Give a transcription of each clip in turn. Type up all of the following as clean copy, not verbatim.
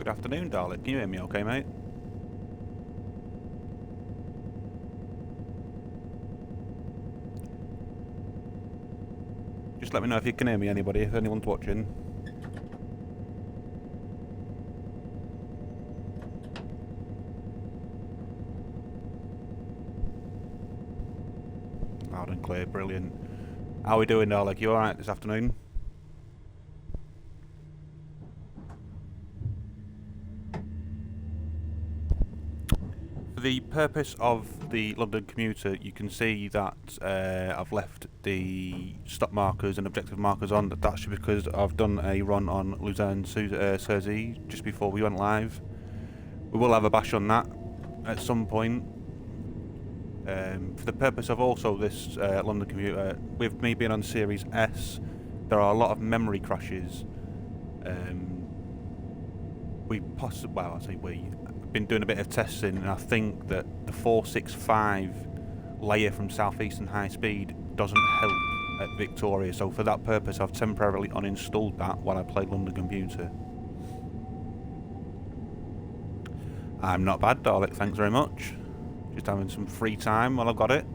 Good afternoon, Dalek. Can you hear me okay, mate? Just let me know if you can hear me, anybody, if anyone's watching. Loud and clear, brilliant. How are we doing, Dalek? You alright this afternoon? For the purpose of the London commuter, you can see that I've left the stop markers and objective markers on. That's just because I've done a run on luzern-sursee just before we went live. We will have a bash on that at some point. For the purpose of also this London commuter, with me being on Series S, there are a lot of memory crashes. I've been doing a bit of testing, and I think that the 465 layer from Southeastern High Speed doesn't help at Victoria, so for that purpose I've temporarily uninstalled that while I play London commuter. I'm not bad, Dalek, thanks very much. Just having some free time while I've got it.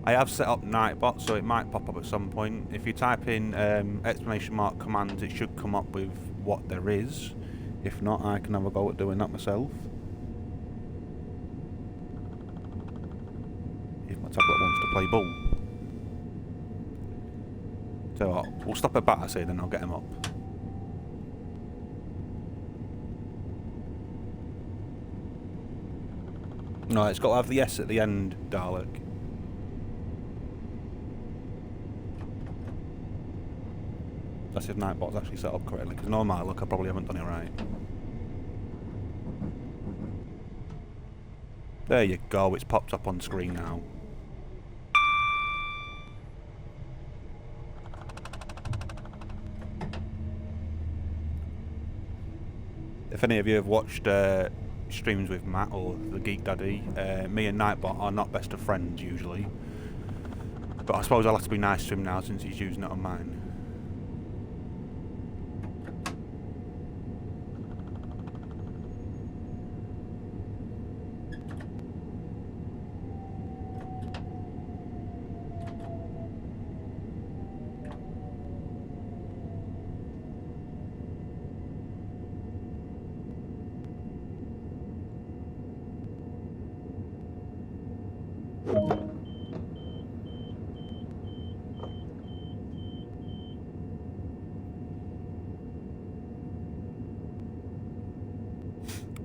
I have set up Nightbot, so it might pop up at some point. If you type in ! commands, it should come up with what there is. If not, I can have a go at doing that myself. If my tablet wants to play ball. So what, we'll stop at Battersea, then I'll get him up. No, it's got to have the S at the end, Dalek. That's if Nightbot's actually set up correctly, because no matter, look, I probably haven't done it right. There you go, it's popped up on screen now. If any of you have watched streams with Matt or the Geek Daddy, me and Nightbot are not best of friends usually, but I suppose I'll have to be nice to him now since he's using it on mine.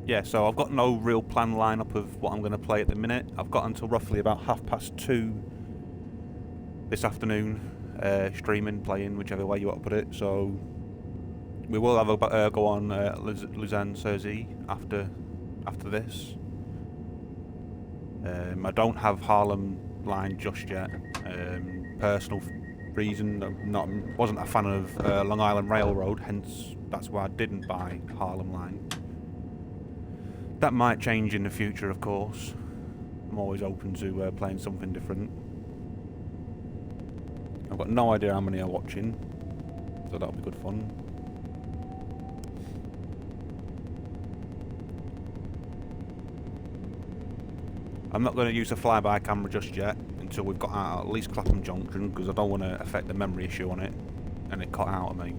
Yeah, so I've got no real plan lineup of what I'm going to play at the minute. I've got until roughly about 2:30 this afternoon, streaming, playing, whichever way you want to put it. So we will have a go on luzern-sursee after this. I don't have Harlem line just yet. Personal reason, wasn't a fan of Long Island Railroad, hence that's why I didn't buy Harlem line. That might change in the future, of course. I'm always open to playing something different. I've got no idea how many are watching, so that'll be good fun. I'm not going to use a flyby camera just yet until we've got out at least Clapham Junction, because I don't want to affect the memory issue on it and it cut out of me.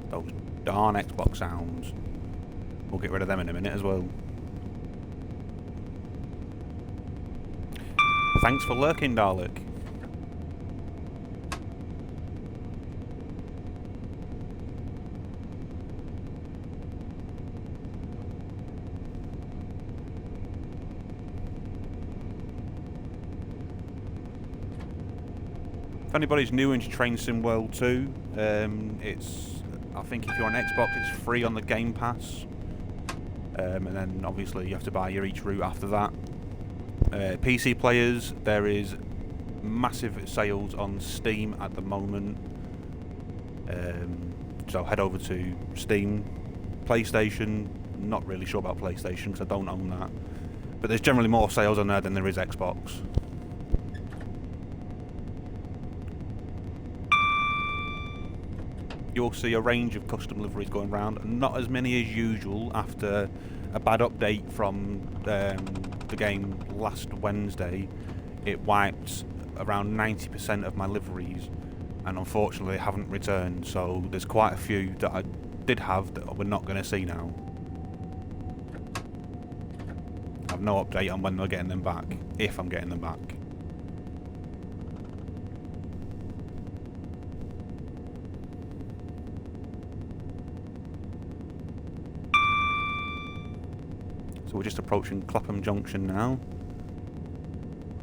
Those darn Xbox sounds. We'll get rid of them in a minute as well. Thanks for lurking, Dalek. If anybody's new into Train Sim World 2, I think if you're on Xbox, it's free on the Game Pass. And then obviously you have to buy your each route after that. PC players, there is massive sales on Steam at the moment. So head over to Steam, PlayStation. Not really sure about PlayStation because I don't own that. But there's generally more sales on there than there is Xbox. You'll see a range of custom liveries going around, not as many as usual after a bad update from the game last Wednesday. It wiped around 90% of my liveries, and unfortunately they haven't returned, so there's quite a few that I did have that we're not going to see now. I have no update on when we're getting them back, if I'm getting them back. So we're just approaching Clapham Junction now.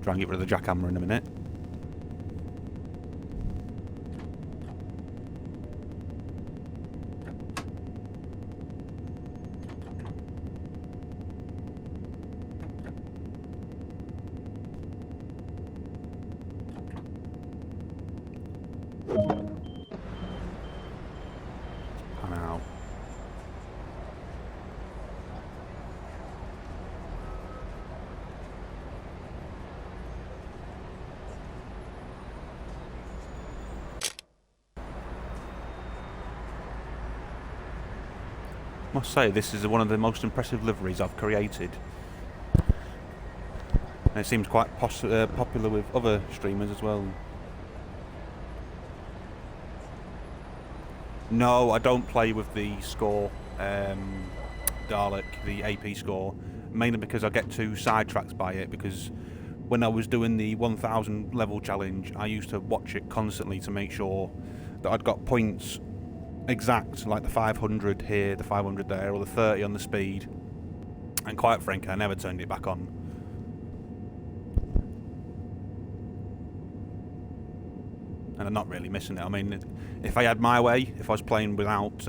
Try and get rid of the jackhammer in a minute. Pan out. Must say, this is one of the most impressive liveries I've created. And it seems quite popular with other streamers as well. No, I don't play with the score, Dalek, the AP score, mainly because I get too sidetracked by it, because when I was doing the 1000 level challenge, I used to watch it constantly to make sure that I'd got points exact, like the 500 here, the 500 there, or the 30 on the speed. And quite frankly, I never turned it back on. And I'm not really missing it. I mean, if I had my way, if I was playing without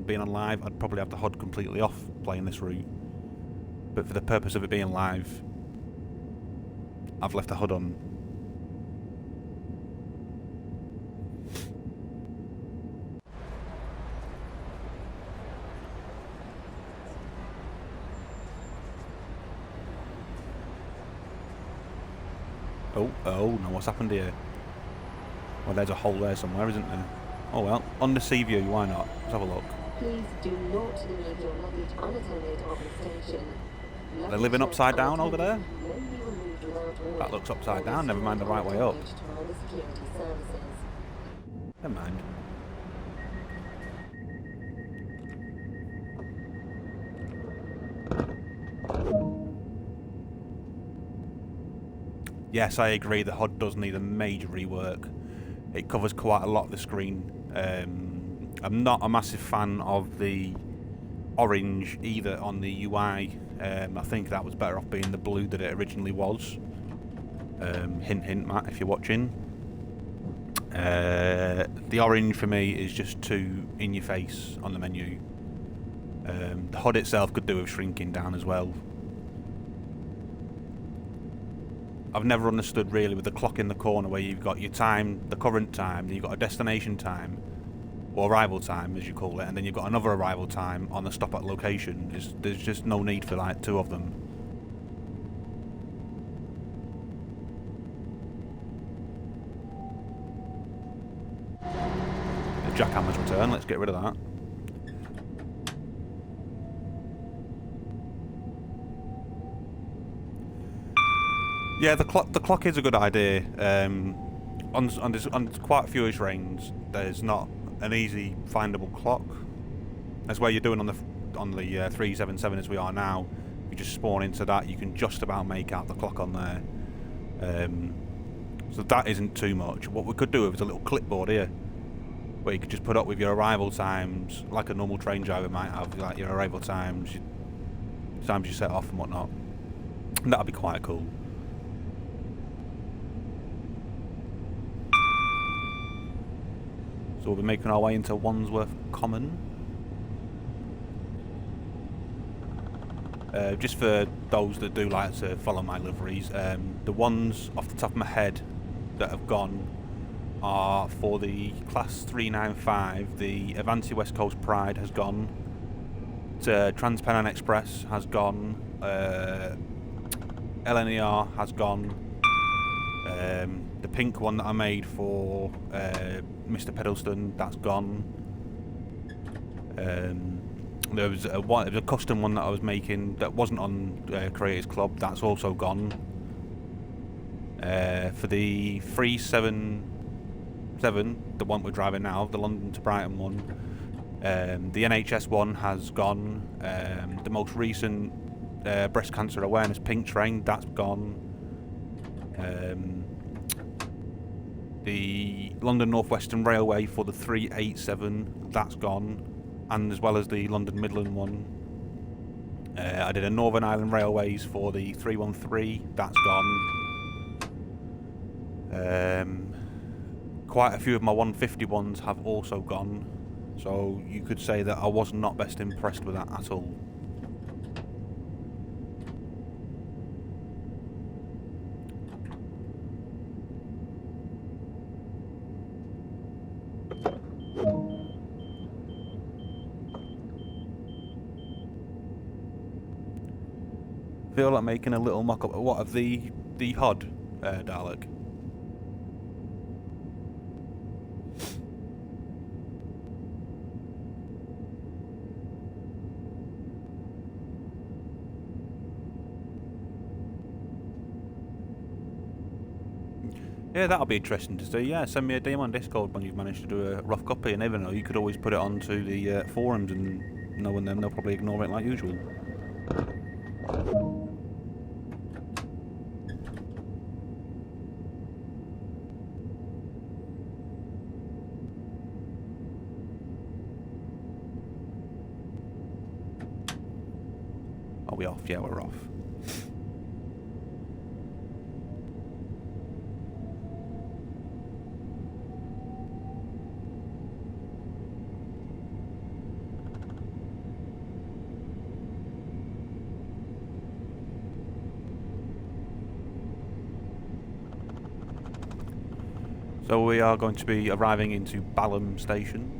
being on live, I'd probably have the HUD completely off playing this route. But for the purpose of it being live, I've left the HUD on. Oh no, what's happened here? Well, there's a hole there somewhere, isn't there? Oh well, on the sea view, why not? Let's have a look. Please do not leave your luggage unattended on the station. They're living upside down over there? That looks upside down, never mind the right way up. Never mind. Yes, I agree, the HUD does need a major rework. It covers quite a lot of the screen. I'm not a massive fan of the orange either on the UI. I think that was better off being the blue that it originally was. Hint hint, Matt, if you're watching. The orange for me is just too in your face on the menu. The HUD itself could do with shrinking down as well. I've never understood really with the clock in the corner where you've got your time, the current time, then you've got a destination time, or arrival time as you call it, and then you've got another arrival time on the stop at location. There's just no need for like two of them. The jackhammer's return, let's get rid of that. Yeah, the clock is a good idea. On quite a few trains, there's not an easy findable clock. That's where you're doing on the 377 as we are now. You just spawn into that, you can just about make out the clock on there. So that isn't too much. What we could do is a little clipboard here, where you could just put up with your arrival times, like a normal train driver might have, like your arrival times, times you set off and whatnot. And that'd be quite cool. So we'll be making our way into Wandsworth Common. Just for those that do like to follow my liveries, the ones off the top of my head that have gone are for the Class 395, the Avanti West Coast Pride has gone, Trans-Pennine Express has gone, LNER has gone, the pink one that I made for Mr. Peddleston, that's gone. There was a custom one that I was making that wasn't on Creators Club, that's also gone. For the 377, the one we're driving now, the London to Brighton one, the NHS one has gone. The most recent breast cancer awareness pink train, that's gone. The London North Western Railway for the 387, that's gone, and as well as the London Midland one. I did a Northern Ireland Railways for the 313, that's gone. Quite a few of my 150 ones have also gone, so you could say that I was not best impressed with that at all. Feel like making a little mock-up of the HOD Dalek. Yeah, that'll be interesting to see. Yeah, send me a DM on Discord when you've managed to do a rough copy, and never know, you could always put it onto the forums, and knowing them, they'll probably ignore it like usual. Are we off? Yeah, we're off. So we are going to be arriving into Balham Station,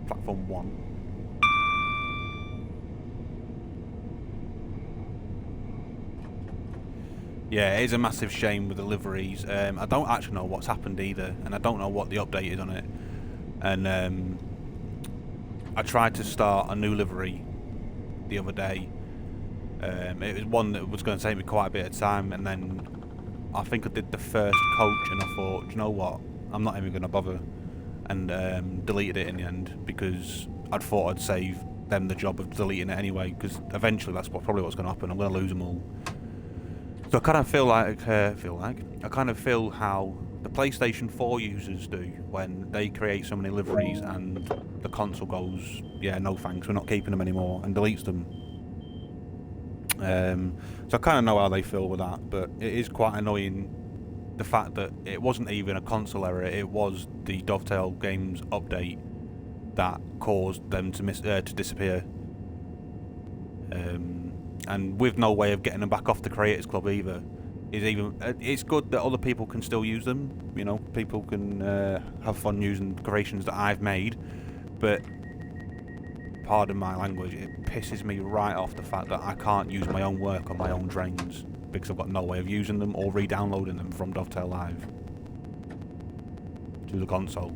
platform 1. Yeah, it is a massive shame with the liveries. I don't actually know what's happened either, and I don't know what the update is on it. And I tried to start a new livery the other day. It was one that was going to take me quite a bit of time, and then I think I did the first coach, and I thought, do you know what? I'm not even going to bother, and deleted it in the end, because I'd thought I'd save them the job of deleting it anyway, because eventually that's probably what's going to happen. I'm going to lose them all. So I kind of feel how the PlayStation 4 users do when they create so many liveries and the console goes, yeah, no thanks, we're not keeping them anymore, and deletes them. So I kind of know how they feel with that, but it is quite annoying the fact that it wasn't even a console error, it was the Dovetail Games update that caused them to disappear. And with no way of getting them back off the Creators Club either. It's good that other people can still use them, you know, people can have fun using creations that I've made, but pardon my language, it pisses me right off the fact that I can't use my own work on my own trains because I've got no way of using them or re-downloading them from Dovetail Live to the console.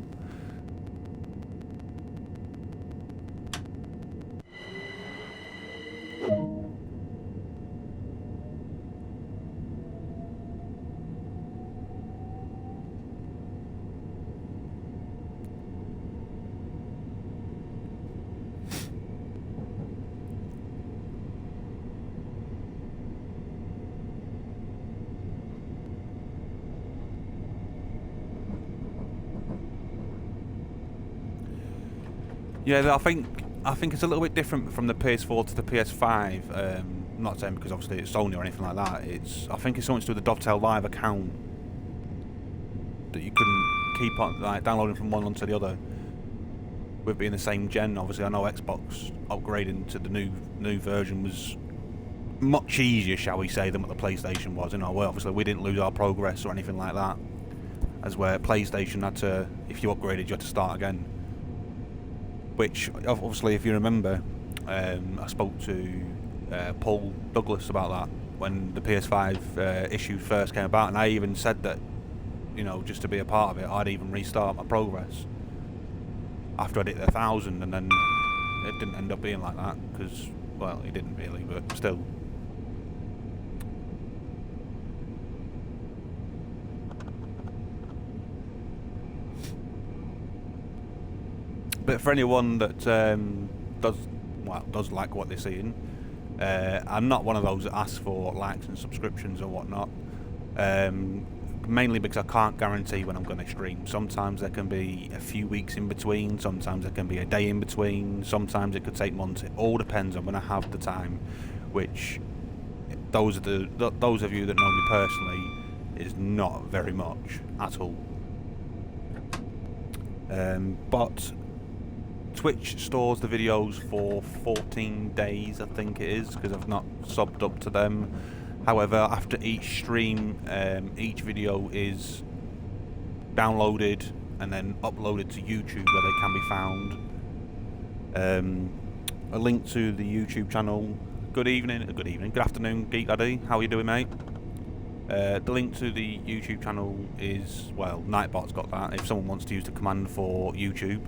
Yeah, I think it's a little bit different from the PS4 to the PS5. I'm not saying because obviously it's Sony or anything like that. I think it's something to do with the Dovetail Live account that you couldn't keep on like downloading from one onto the other. With being the same gen, obviously I know Xbox upgrading to the new version was much easier, shall we say, than what the PlayStation was. You know, well, obviously we didn't lose our progress or anything like that. as where PlayStation had to, if you upgraded, you had to start again. Which, obviously, if you remember, I spoke to Paul Douglas about that when the PS5 issue first came about, and I even said that, you know, just to be a part of it, I'd even restart my progress after I'd hit 1,000, and then it didn't end up being like that, because, well, it didn't really, but still. But for anyone that does like what they're seeing, I'm not one of those that asks for likes and subscriptions or whatnot. Mainly because I can't guarantee when I'm going to stream. Sometimes there can be a few weeks in between, sometimes there can be a day in between, sometimes it could take months. It all depends on when I have the time, which those of you that know me personally is not very much at all. But Twitch stores the videos for 14 days, I think it is, because I've not subbed up to them. However, after each stream, each video is downloaded and then uploaded to YouTube, where they can be found. A link to the YouTube channel. Good afternoon, Geek Daddy. How are you doing, mate? The link to the YouTube channel is, well, Nightbot's got that. If someone wants to use the command for YouTube,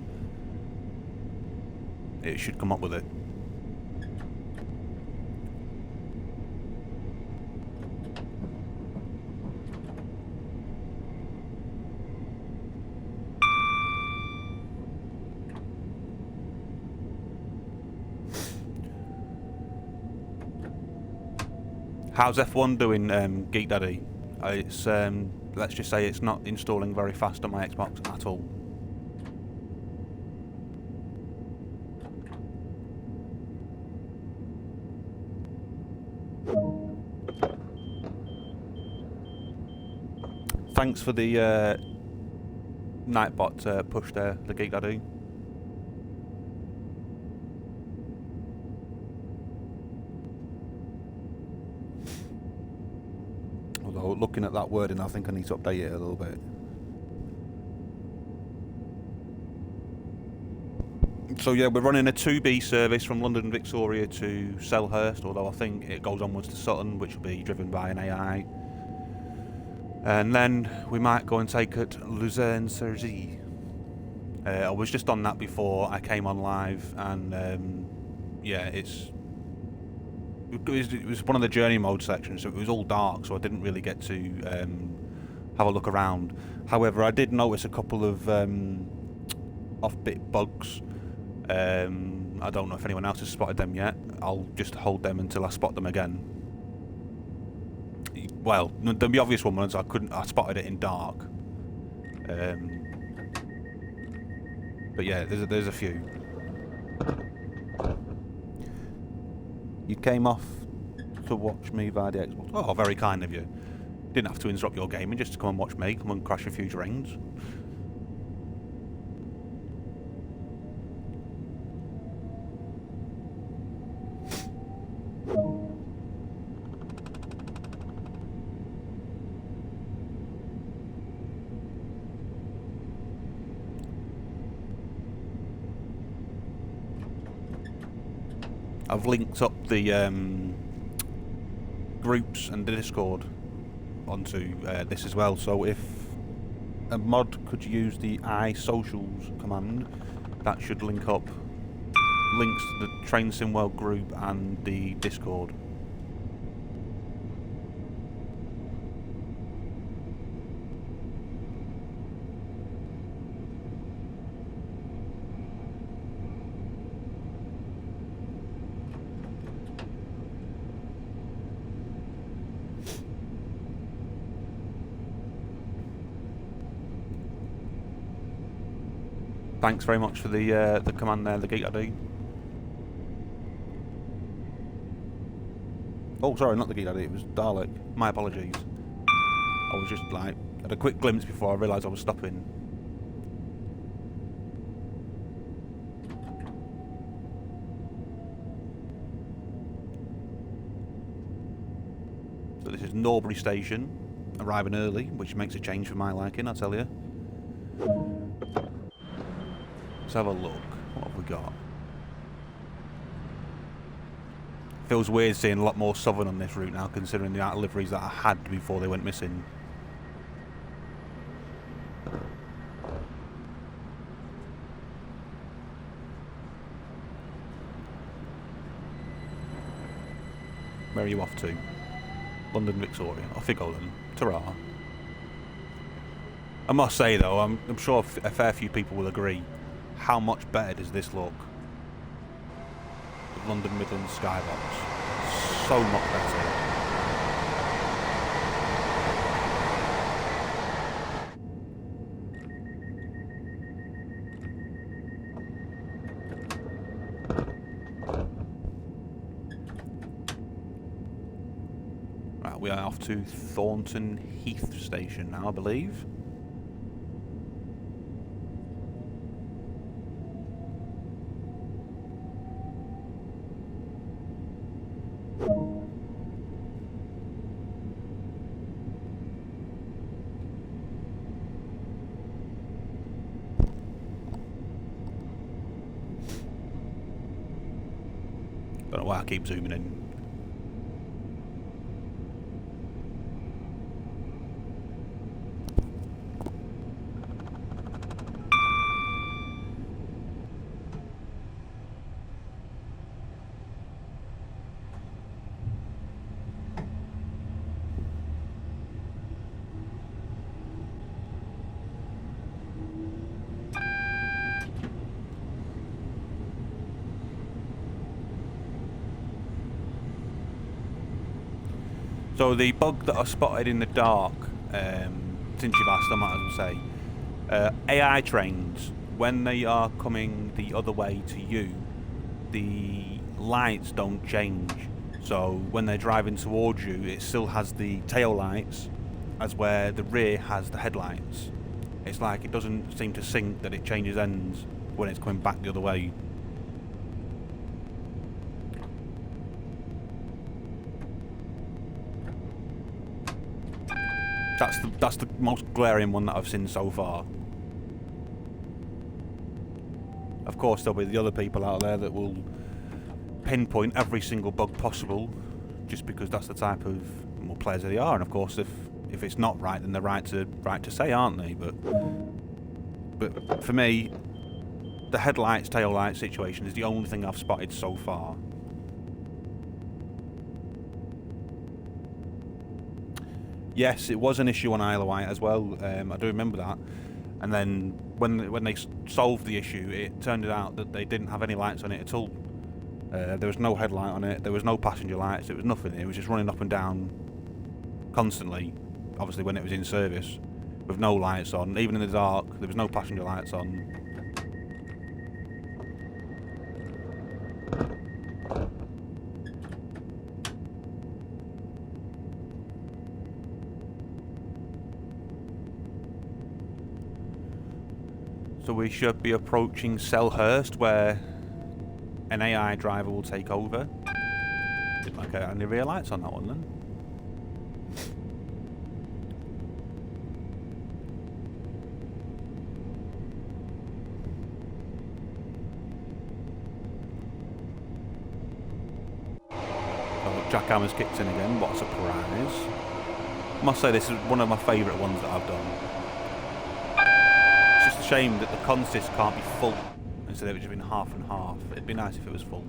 it should come up with it. How's F1 doing, Geek Daddy? It's let's just say it's not installing very fast on my Xbox at all. Thanks for the Nightbot push there, the Geek Daddy. Although, looking at that wording, I think I need to update it a little bit. So yeah, we're running a 2B service from London Victoria to Selhurst, although I think it goes onwards to Sutton, which will be driven by an AI. And then we might go and take it luzern-sursee. I was just on that before I came on live, and yeah, it was one of the journey mode sections, so it was all dark, so I didn't really get to have a look around. However, I did notice a couple of off-bit bugs. I don't know if anyone else has spotted them yet. I'll just hold them until I spot them again. Well, the obvious one was I spotted it in dark. But yeah, there's a few. You came off to watch me via the Xbox. Oh, very kind of you. Didn't have to interrupt your gaming just to come and watch me, come and crash a few drains. I've linked up the groups and the Discord onto this as well, so if a mod could use the iSocials command, that should link up links to the Train Sim World group and the Discord. Thanks very much for the command there, the Geek Daddy. Oh, sorry, not the Geek Daddy, it was Dalek. My apologies. I was just like, had a quick glimpse before I realised I was stopping. So this is Norbury Station. arriving early, which makes a change for my liking, I tell you. Let's have a look. What have we got? Feels weird seeing a lot more southern on this route now, considering the amount of liveries that I had before they went missing. Where are you off to? London, Victoria. Off you go then. Ta-ra. I must say though, I'm sure a fair few people will agree. How much better does this look? The London Midland Skybox. So much better. Right, we are off to Thornton Heath Station now, I believe. Don't know why I keep zooming in. So the bug that I spotted in the dark, since you've asked, I might as well say, AI trains, when they are coming the other way to you, the lights don't change. So when they're driving towards you, it still has the tail lights, as where the rear has the headlights. It's like it doesn't seem to sync that it changes ends when it's coming back the other way. That's the most glaring one that I've seen so far. Of course, there'll be the other people out there that will pinpoint every single bug possible, just because that's the type of players that they are. And of course, if it's not right, then they're right to say, aren't they? But for me, the headlights, tail light situation is the only thing I've spotted so far. Yes, it was an issue on Isle of Wight as well. I do remember that. And then when they solved the issue, it turned out that they didn't have any lights on it at all. There was no headlight on it. There was no passenger lights. It was nothing. It was just running up and down constantly. Obviously, when it was in service, with no lights on, even in the dark, there was no passenger lights on. So we should be approaching Selhurst, where an AI driver will take over. Didn't like any rear lights on that one then. Oh, Jackhammer's kicked in again, what a surprise. I must say this is one of my favourite ones that I've done. It's just a shame that the consist can't be full instead of it just being half and half. It'd be nice if it was full.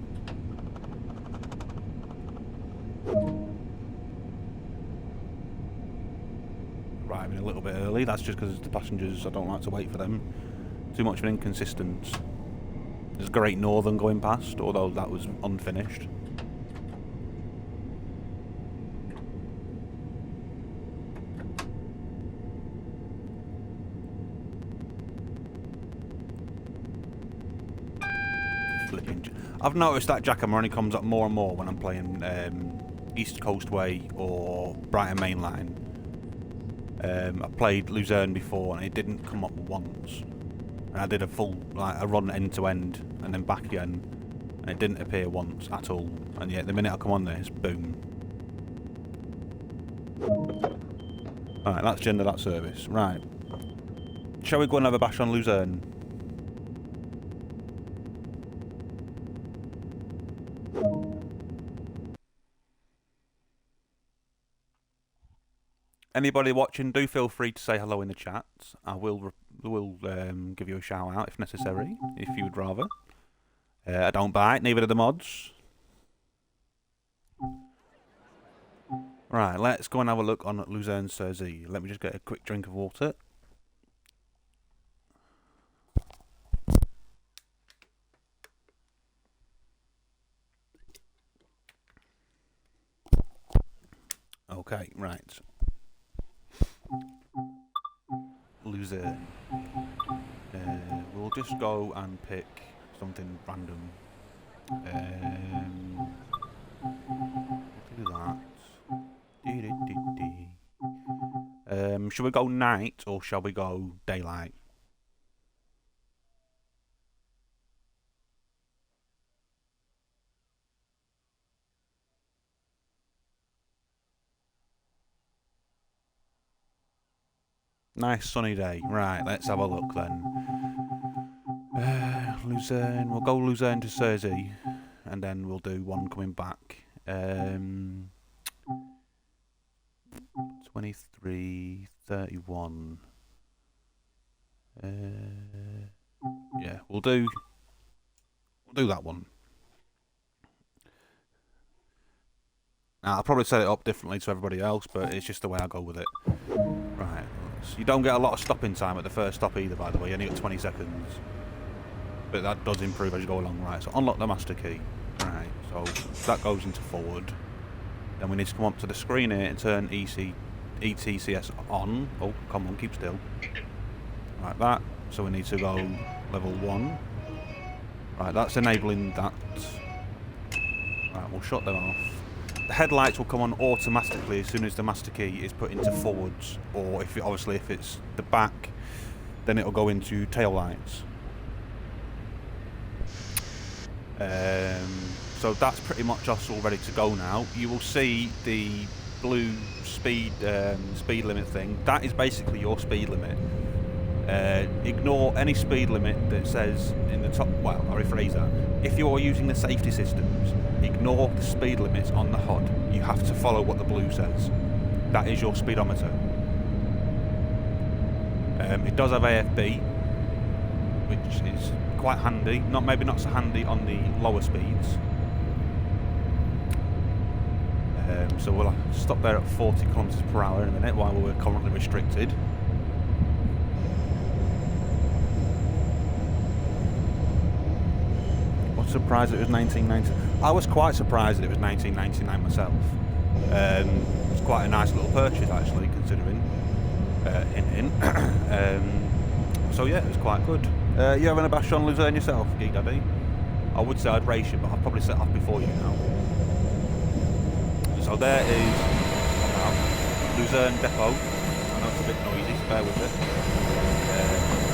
Arriving a little bit early, that's just because the passengers, I don't like to wait for them. Too much of an inconsistence. There's Great Northern going past, although that was unfinished. I've noticed that Jackhammer only comes up more and more when I'm playing East Coast Way or Brighton Main Line. I played Luzern before and it didn't come up once. And I did a full a run end to end and then back again, and it didn't appear once at all. And yet the minute I come on this, boom. Alright, that's gender that service. Right. Shall we go and have a bash on Luzern? Anybody watching, do feel free to say hello in the chat. I will give you a shout out if necessary, if you would rather. I don't bite, neither do the mods. Right, let's go and have a look on luzern-sursee. Let me just get a quick drink of water. Okay, right. Luzern. We'll just go and pick something random. Do that. Shall we go night or shall we go daylight? Nice sunny day. Right, let's have a look then. Luzern. We'll go Luzern to Sursee, and then we'll do one coming back. 23, 31. Yeah, we'll do that one. Now, I'll probably set it up differently to everybody else, but it's just the way I go with it. Right. So you don't get a lot of stopping time at the first stop either, by the way. You only get 20 seconds. But that does improve as you go along. Right, so unlock the master key. Right, so that goes into forward. Then we need to come up to the screen here and turn ETCS on. Oh, come on, keep still. Like that. So we need to go level 1. Right, that's enabling that. Right, we'll shut them off. The headlights will come on automatically as soon as the master key is put into forwards, or if obviously if it's the back, then it'll go into tail lights. So that's pretty much us all ready to go now. You will see the blue speed limit thing. That is basically your speed limit. Ignore any speed limit that says in the top. Well, I'll rephrase that. If you are using the safety systems, ignore the speed limits on the HUD. You have to follow what the blue says. That is your speedometer. It does have AFB, which is quite handy. Maybe not so handy on the lower speeds. So we'll stop there at 40 kilometers per hour in a minute while we're currently restricted. What's surprised that it was 1990? I was quite surprised that it was 1999 myself. It's quite a nice little purchase actually, considering. So yeah, it was quite good. You having a bash on Luzern yourself, Geek Daddy? I would say I'd race you, but I'll probably set off before you now. So there is Luzern Depot. I know it's a bit noisy, so bear with it.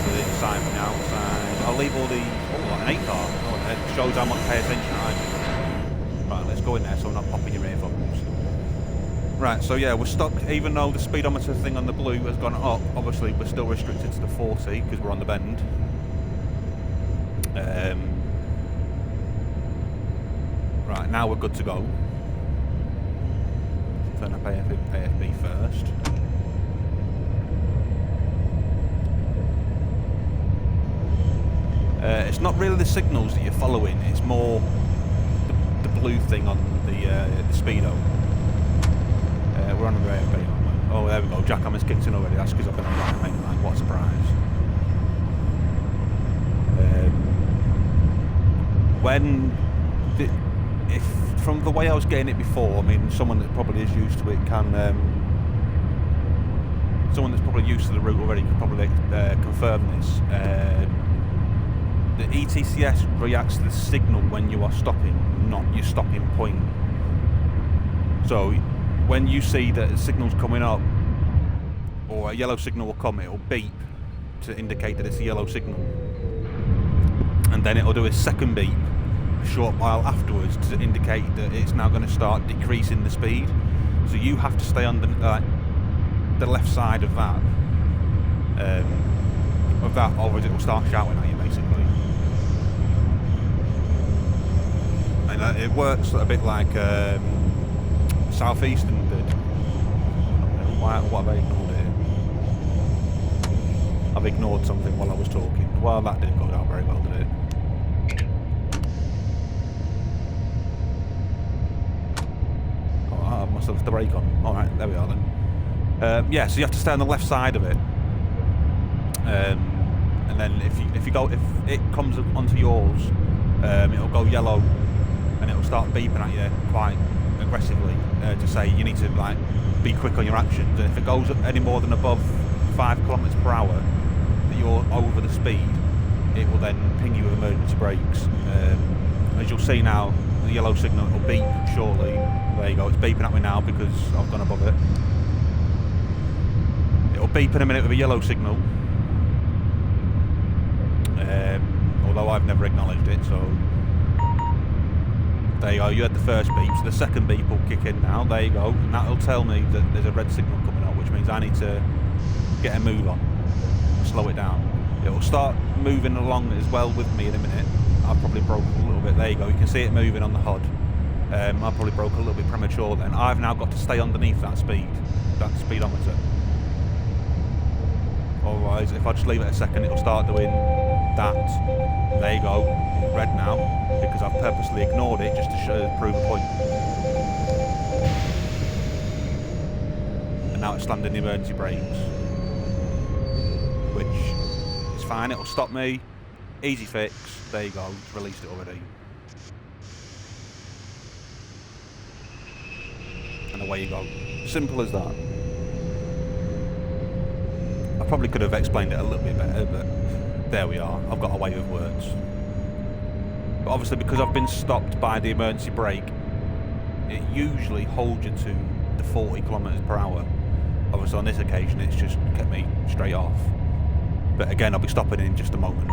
So the sign from the outside. I'll leave all the... Oh, like an 8 car. Oh, it shows how much pay attention I do. Right, let's go in there so I'm not popping your earphones. Right, so yeah, we're stuck. Even though the speedometer thing on the blue has gone up, obviously we're still restricted to the 40 because we're on the bend. Right, now we're good to go. Turn up AFB first. It's not really the signals that you're following, it's more the blue thing on the speedo. We're on the AFB, aren't we? Oh, there we go, Jackhammer's kicked in already, that's because I've been on the main line, what a surprise. If from the way I was getting it before, I mean, someone that probably is used to it can, someone that's probably used to the route already can probably confirm this. The ETCS reacts to the signal when you are stopping, not your stopping point. So when you see that a signal's coming up, or a yellow signal will come, it'll beep to indicate that it's a yellow signal. And then it'll do a second beep a short while afterwards to indicate that it's now going to start decreasing the speed. So you have to stay on the the left side of that, otherwise it will start shouting at you basically. And it works a bit like Southeastern did. What have I ignored here? I've ignored something while I was talking. Well, that didn't go down very well, did it? Oh, I must have left the brake on. Alright, there we are then. Yeah, so you have to stay on the left side of it. And then if it comes onto yours, it'll go yellow and it'll start beeping at you quite aggressively to say you need to like be quick on your actions. And if it goes up any more than above 5 kilometers per hour that you're over the speed, it will then ping you with emergency brakes. As you'll see now, the yellow signal will beep shortly. There you go, it's beeping at me now because I've gone above it. It'll beep in a minute with a yellow signal. Although I've never acknowledged it, so there you go, you had the first beep, so the second beep will kick in now, there you go, and that'll tell me that there's a red signal coming up, which means I need to get a move on, slow it down. It will start moving along as well with me in a minute. I've probably broke a little bit, there you go, you can see it moving on the HUD. I probably broke a little bit premature then. I've now got to stay underneath that speedometer. Otherwise, if I just leave it a second, it'll start doing that. There you go, red now, because I've purposely ignored it just to prove a point. And now it's slammed in the emergency brakes, which is fine, it'll stop me. Easy fix, there you go, it's released it already. And away you go. Simple as that. I probably could have explained it a little bit better, but there we are. I've got away with words. But obviously because I've been stopped by the emergency brake, it usually holds you to the 40 kilometers per hour. Obviously on this occasion it's just kept me straight off. But again, I'll be stopping in just a moment.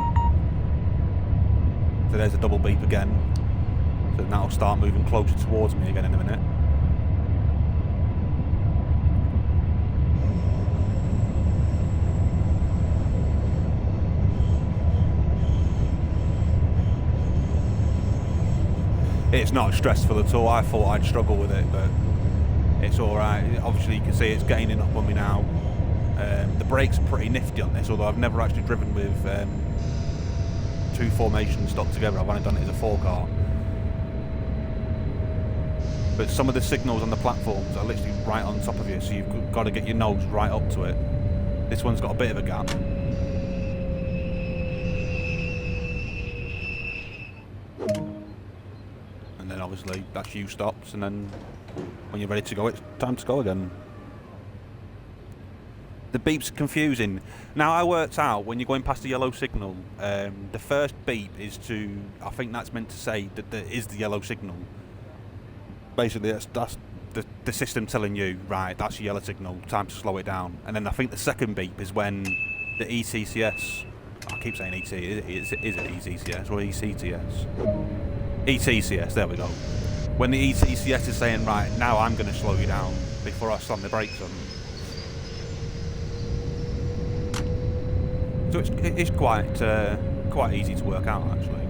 So there's a double beep again. So that'll start moving closer towards me again in a minute. It's not stressful at all. I thought I'd struggle with it, but it's alright. Obviously you can see it's gaining up on me now. The brakes are pretty nifty on this, although I've never actually driven with two formations stuck together. I've only done it as a 4-car. But some of the signals on the platforms are literally right on top of you, so you've got to get your nose right up to it. This one's got a bit of a gap. And then obviously that's you stops, and then when you're ready to go, it's time to go again. The beeps are confusing. Now I worked out when you're going past the yellow signal, the first beep is to, I think that's meant to say that there is the yellow signal. Basically that's the system telling you, right, that's your yellow signal, time to slow it down. And then I think the second beep is when the ECCS, I keep saying ET, is it ECCS or ECTS? ETCS, there we go. When the ETCS is saying, right, now I'm going to slow you down before I slam the brakes on. So it's quite easy to work out actually.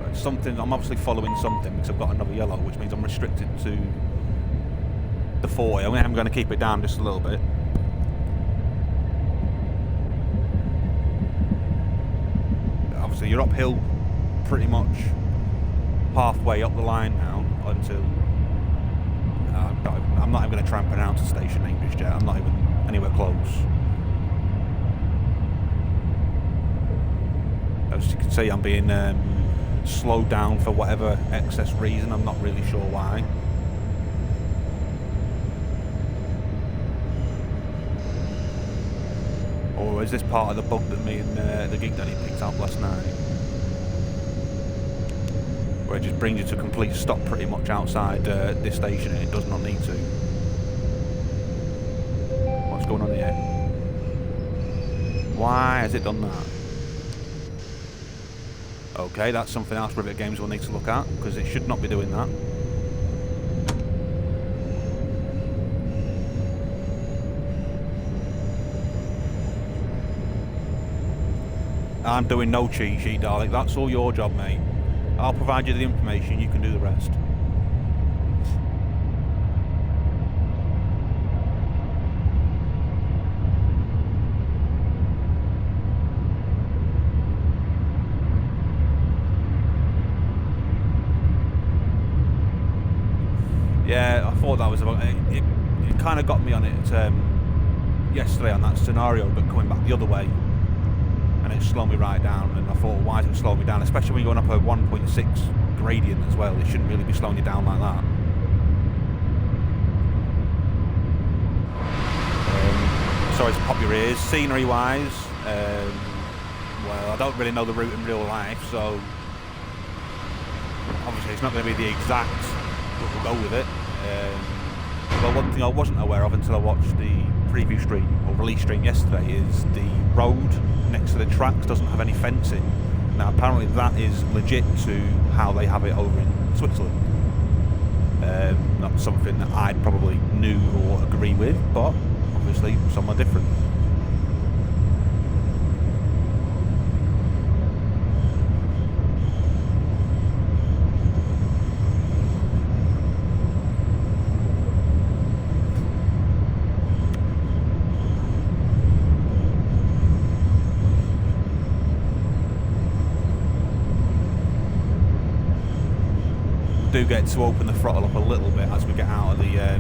But something, I'm obviously following something because I've got another yellow, which means I'm restricted to the 40. I'm going to keep it down just a little bit. Obviously you're uphill pretty much halfway up the line now until I'm not even going to try and pronounce the station name just yet. I'm not even anywhere close. As you can see, I'm being slowed down for whatever excess reason. I'm not really sure why. Or is this part of the bug that me and the Geek Daddy picked up last night? Where it just brings you to a complete stop pretty much outside this station and it does not need to. What's going on here? Why has it done that? Okay, that's something else Rivet Games will need to look at, because it should not be doing that. I'm doing no cheat sheet, darling. That's all your job, mate. I'll provide you the information, you can do the rest. Yeah, I thought that was about it. It kind of got me on it yesterday on that scenario, but coming back the other way, and it slowed me right down. And I thought, why is it slowing me down? Especially when you're going up a 1.6 gradient as well. It shouldn't really be slowing you down like that. Sorry to pop your ears. Scenery-wise, well, I don't really know the route in real life, so obviously it's not going to be the exact, but we'll go with it. Well, one thing I wasn't aware of until I watched the preview stream, or release stream yesterday, is the road next to the tracks doesn't have any fencing. Now apparently that is legit to how they have it over in Switzerland. Not something that I'd probably knew or agree with, but obviously somewhere different. Do get to open the throttle up a little bit as we get out of the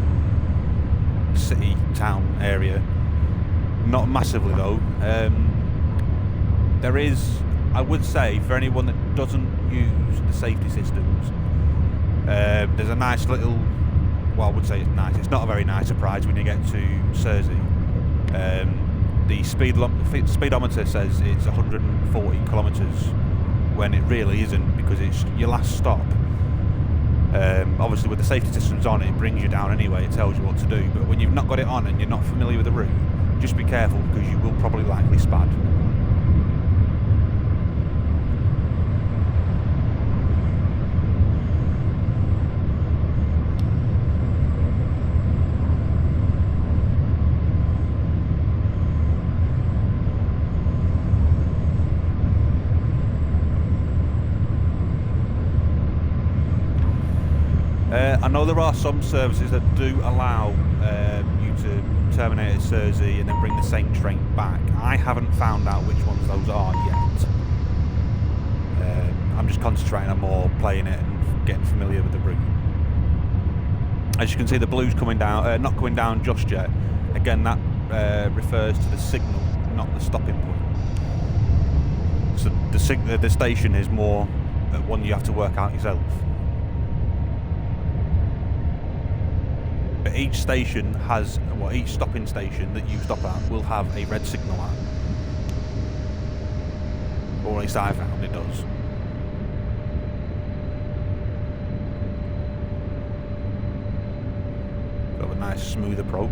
city town area. Not massively though. There is, I would say, for anyone that doesn't use the safety systems, there's a nice little, well, I would say it's nice, it's not a very nice surprise when you get to Sursee. The speedometer says it's 140 kilometres when it really isn't, because it's your last stop. Obviously with the safety systems on, it brings you down anyway, it tells you what to do, but when you've not got it on and you're not familiar with the route, just be careful, because you will probably likely spad. I know there are some services that do allow you to terminate at Sursee and then bring the same train back. I haven't found out which ones those are yet. I'm just concentrating on more playing it and getting familiar with the route. As you can see, the blue's coming down, not coming down just yet. Again, that refers to the signal, not the stopping point. So the station is more one you have to work out yourself. But each station has, well, each stopping station that you stop at will have a red signal at. Or at least I found it does. Got a nice smooth approach.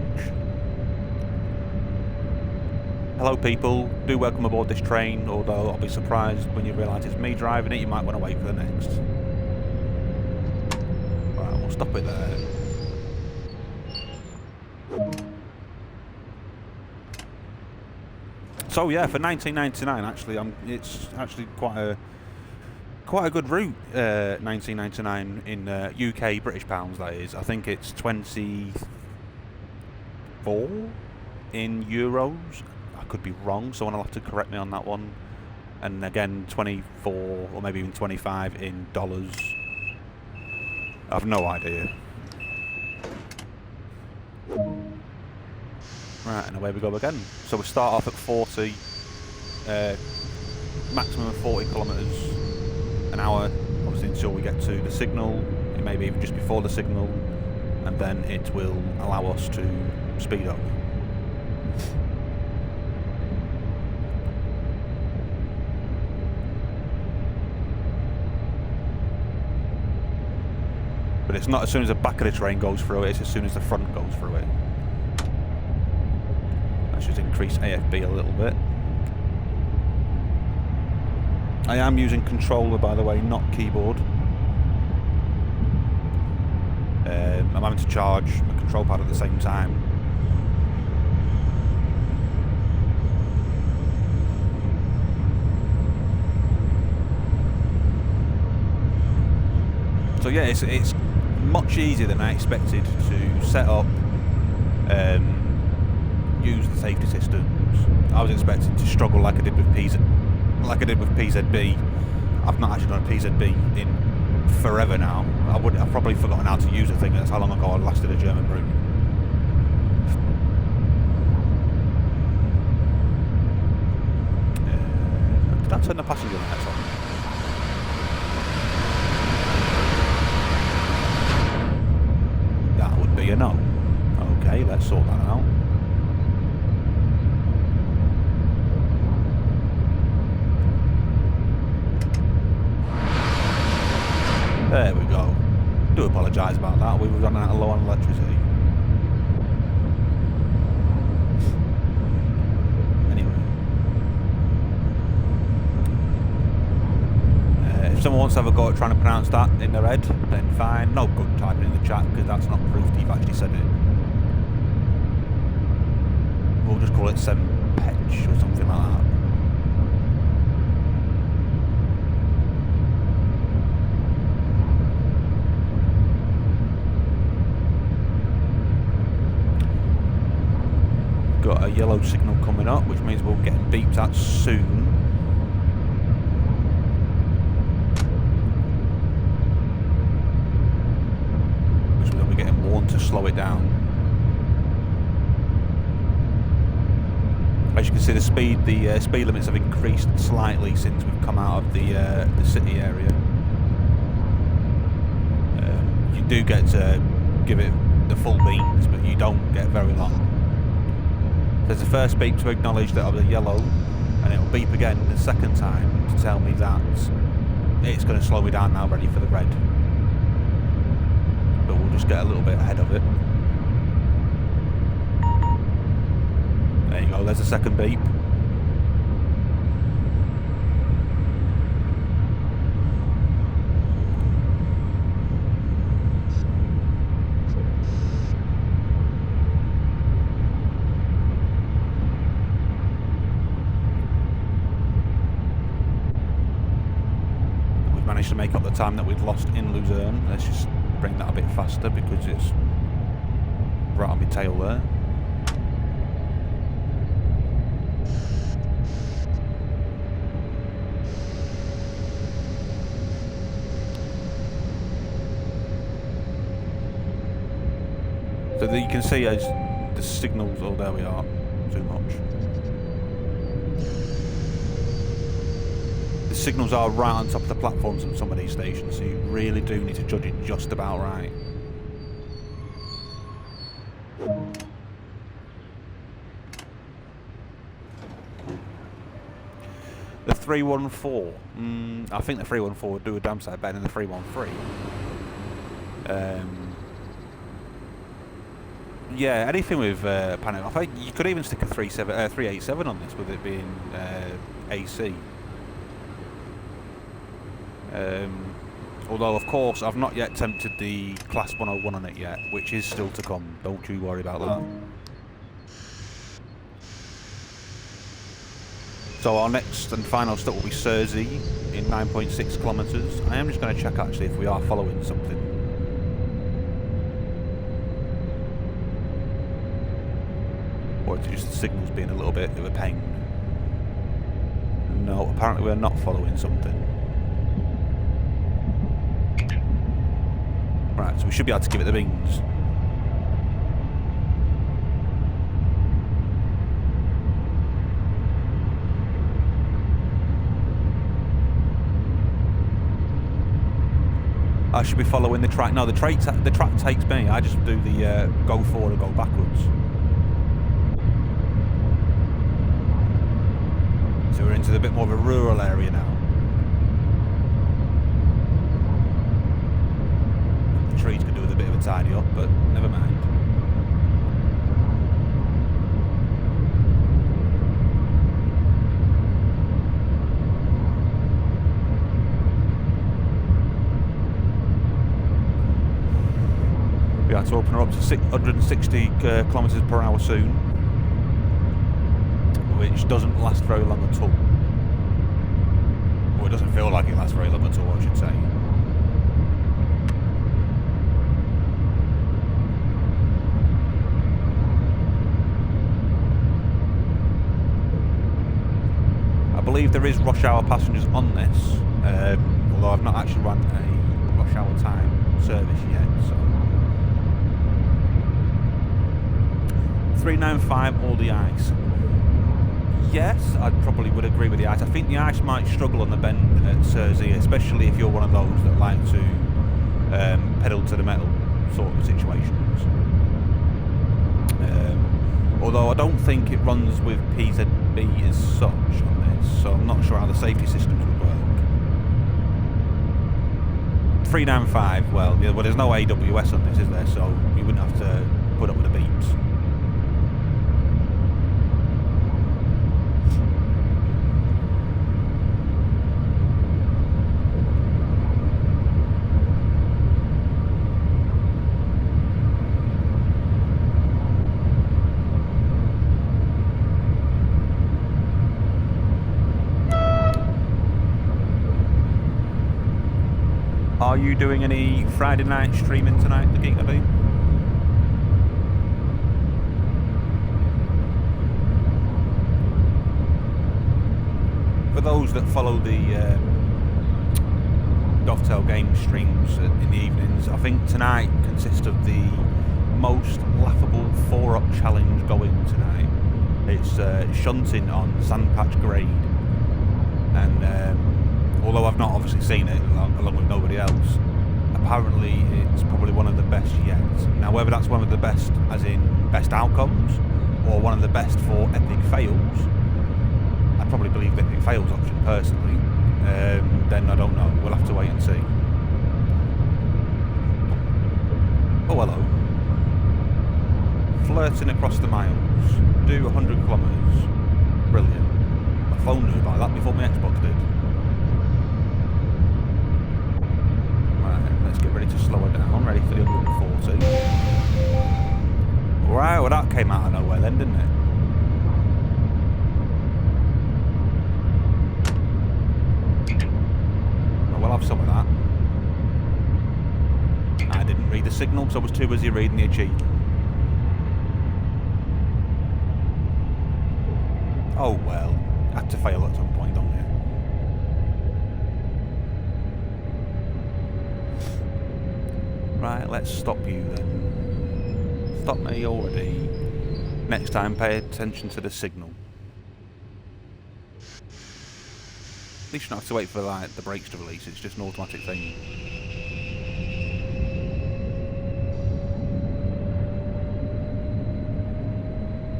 Hello people, do welcome aboard this train, although I'll be surprised when you realise it's me driving it, you might want to wait for the next. Right, we'll stop it there. So yeah, for 1999, actually, it's actually quite a good route. 1999 in UK British pounds, that is. I think it's 24 in euros. I could be wrong. Someone will have to correct me on that one. And again, 24 or maybe even 25 in dollars. I have no idea. Right, and away we go again. So we start off at 40, maximum of 40 kilometres an hour, obviously until we get to the signal, it may be even just before the signal, and then it will allow us to speed up. But it's not as soon as the back of the train goes through it, it's as soon as the front goes through it. Should increase AFB a little bit. I am using controller, by the way, not keyboard. I'm having to charge my control pad at the same time. So yeah, it's much easier than I expected to set up, use the safety systems. I was expecting to struggle like I did with PZB. I've not actually done a PZB in forever now. I've probably forgotten how to use the thing. That's how long ago I last did a German route. Did I turn the passenger lights on? That would be a no. Okay, let's sort that out. There we go. Do apologise about that. We were running out of low on electricity. Anyway. If someone wants to have a go at trying to pronounce that in their head, then fine. No good typing in the chat because that's not proof that you've actually said it. We'll just call it Sempech or something like that. Got a yellow signal coming up, which means we'll get beeped at soon. Which means we'll be getting warned to slow it down. As you can see, the speed limits have increased slightly since we've come out of the city area. You do get to give it the full beats, but you don't get very long. There's the first beep to acknowledge that I was yellow, and it'll beep again the second time to tell me that it's going to slow me down now, ready for the red. But we'll just get a little bit ahead of it. There you go, there's the second beep. To make up the time that we'd lost in Luzern. Let's just bring that a bit faster because it's right on my tail there. So that you can see as the signals, oh there we are, too much. The signals are right on top of the platforms on some of these stations, so you really do need to judge it just about right. The 314, I think the 314 would do a damn sight better than the 313. Yeah, anything with panic. I think you could even stick a 387 on this with it being AC. Although of course I've not yet tempted the class 101 on it yet, which is still to come, don't you worry about that. So our next and final stop will be Sursee in 9.6 kilometres. I am just going to check actually if we are following something. Or is it just the signals being a little bit of a pain? No, apparently we're not following something. Right, so we should be able to give it the beans. I should be following the track. No, the track takes me. I just do the go forward or go backwards. So we're into a bit more of a rural area now. The trees could do with a bit of a tidy up, but never mind. We have to open her up to 160 kilometres per hour soon, which doesn't last very long at all. Or it doesn't feel like it lasts very long at all, I should say. I believe there is rush hour passengers on this, although I've not actually run a rush hour time service yet. So 395 or the ice. Yes, I probably would agree with the ice. I think the ice might struggle on the bend at Sursee, especially if you're one of those that like to pedal to the metal sort of situations. Although I don't think it runs with PZB as such on this, so I'm not sure how the safety systems would work. 395, well, yeah, well, there's no AWS on this, is there? So you wouldn't have to put up with the beeps. Are you doing any Friday night streaming tonight, the Geek Lobby? For those that follow the Dovetail Game streams in the evenings, I think tonight consists of the most laughable 4-up challenge going tonight. It's shunting on Sandpatch Grade, and although I've not obviously seen it along with nobody else, apparently it's probably one of the best yet. Now whether that's one of the best as in best outcomes or one of the best for epic fails, I probably believe the epic fails option personally, then I don't know, we'll have to wait and see. Oh hello. Flirting across the miles, do 100 kilometres, brilliant. My phone knew about that before my Xbox did. Let's get ready to slow her down, ready for the 140. Wow, well that came out of nowhere then, didn't it? Well, we'll have some of that. I didn't read the signal because I was too busy reading the achievement. Oh well, had to fail at some point, don't you? Right, let's stop you then. Stop me already. Next time, pay attention to the signal. At least you don't have to wait for like the brakes to release. It's just an automatic thing.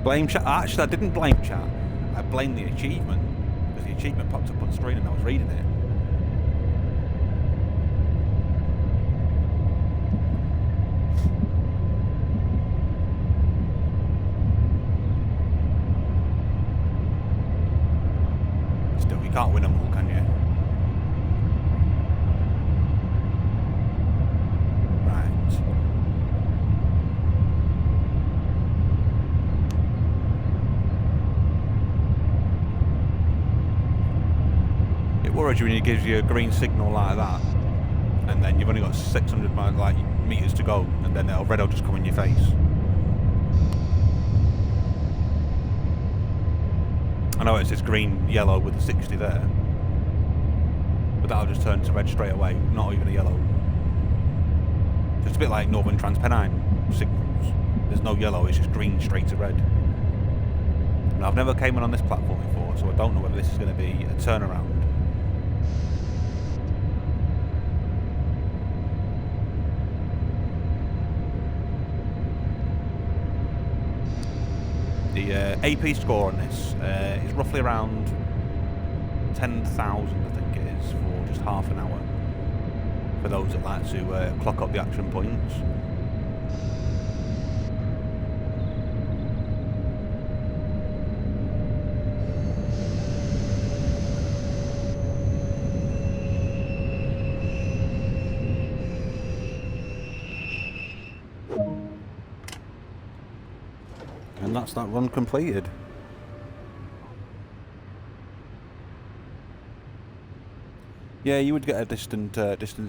Blame chat. Actually, I didn't blame chat. I blamed the achievement because the achievement popped up on the screen and I was reading it. You can't win them all, can you? Right. It worries you when it gives you a green signal like that, and then you've only got 600 meters to go, and then red will just come in your face. I know it says green, yellow with the 60 there, but that'll just turn to red straight away, not even a yellow. So it's a bit like Northern Transpennine signals. There's no yellow, it's just green straight to red. Now I've never came in on this platform before, so I don't know whether this is going to be a turnaround. The AP score on this is roughly around 10,000, I think it is, for just half an hour. For those that like to clock up the action points. And that's that run completed. Yeah, you would get a distant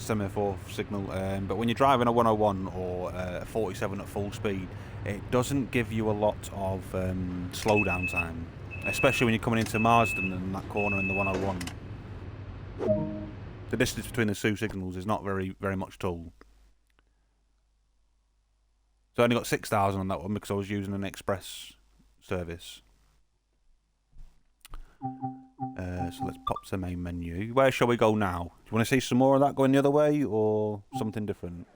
semaphore signal, but when you're driving a 101 or a 47 at full speed, it doesn't give you a lot of slowdown time. Especially when you're coming into Marsden and that corner in the 101. The distance between the two signals is not very much at all. So I only got 6,000 on that one because I was using an express service. So let's pop to the main menu. Where shall we go now? Do you want to see some more of that going the other way or something different?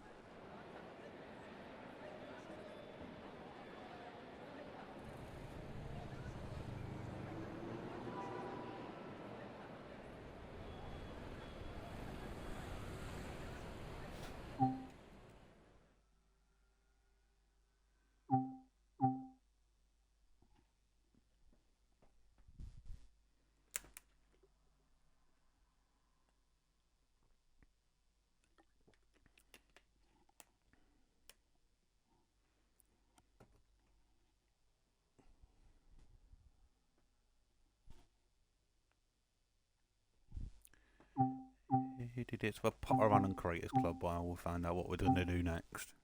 It's for Potter on and Creators Club while we'll find out what we're going to do next.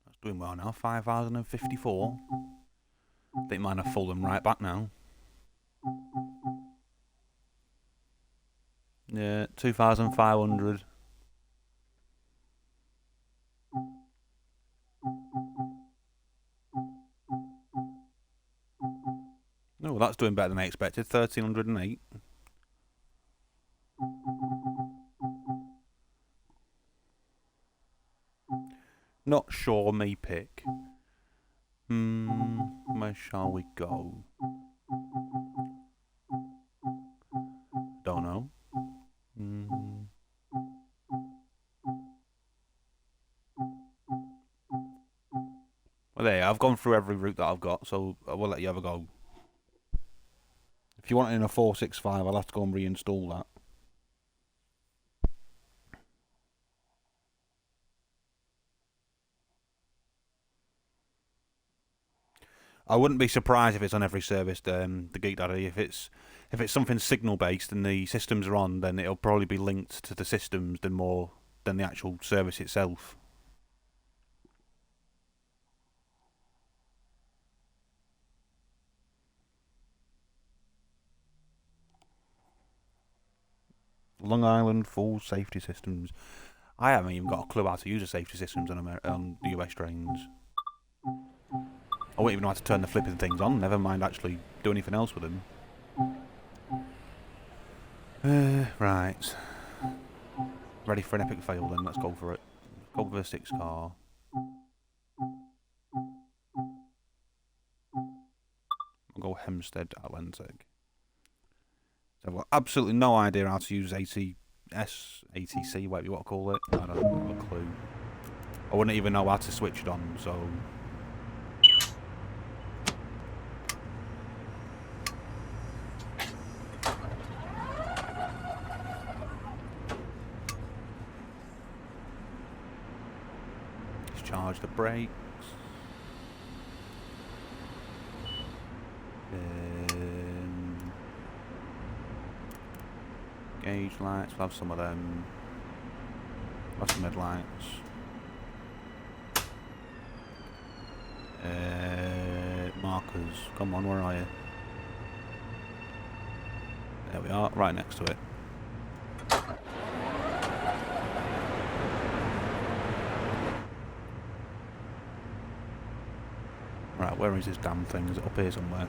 That's doing well now, 5,054. I think mine have fallen right back now. Yeah, 2,500. Oh, well, that's doing better than I expected, 1,308. Not sure me pick. Where shall we go? Don't know. Well, there, I've gone through every route that I've got, so I will let you have a go. If you want it in a 465, I'll have to go and reinstall that. I wouldn't be surprised if it's on every service, the Geek Daddy. If it's something signal based and the systems are on, then it'll probably be linked to the systems more than the actual service itself. Long Island full safety systems. I haven't even got a clue how to use the safety systems on the US trains. I wouldn't even know how to turn the flipping things on, never mind actually do anything else with them. Right. Ready for an epic fail then, let's go for it. Go for a 6 car. I'll go Hempstead Atlantic. So I've got absolutely no idea how to use ATC, whatever you want to call it. I don't have a clue. I wouldn't even know how to switch it on, so... Discharge the brakes. Gauge lights, we'll have some of them. We'll have some headlights. Markers, come on, where are you? There we are, right next to it. Right, where is this damn thing? Is it up here somewhere?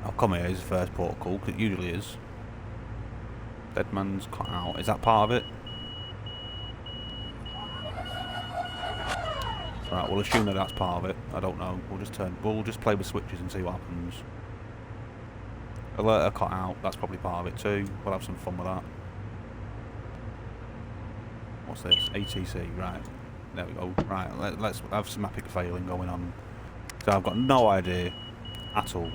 I'll come here, is the first port of call, because it usually is. Deadman's cut out. Is that part of it? Right, we'll assume that that's part of it. I don't know. We'll just play with switches and see what happens. Alert cut out. That's probably part of it too. We'll have some fun with that. What's this? ATC. Right. There we go. Right. Let's have some epic failing going on. So I've got no idea at all.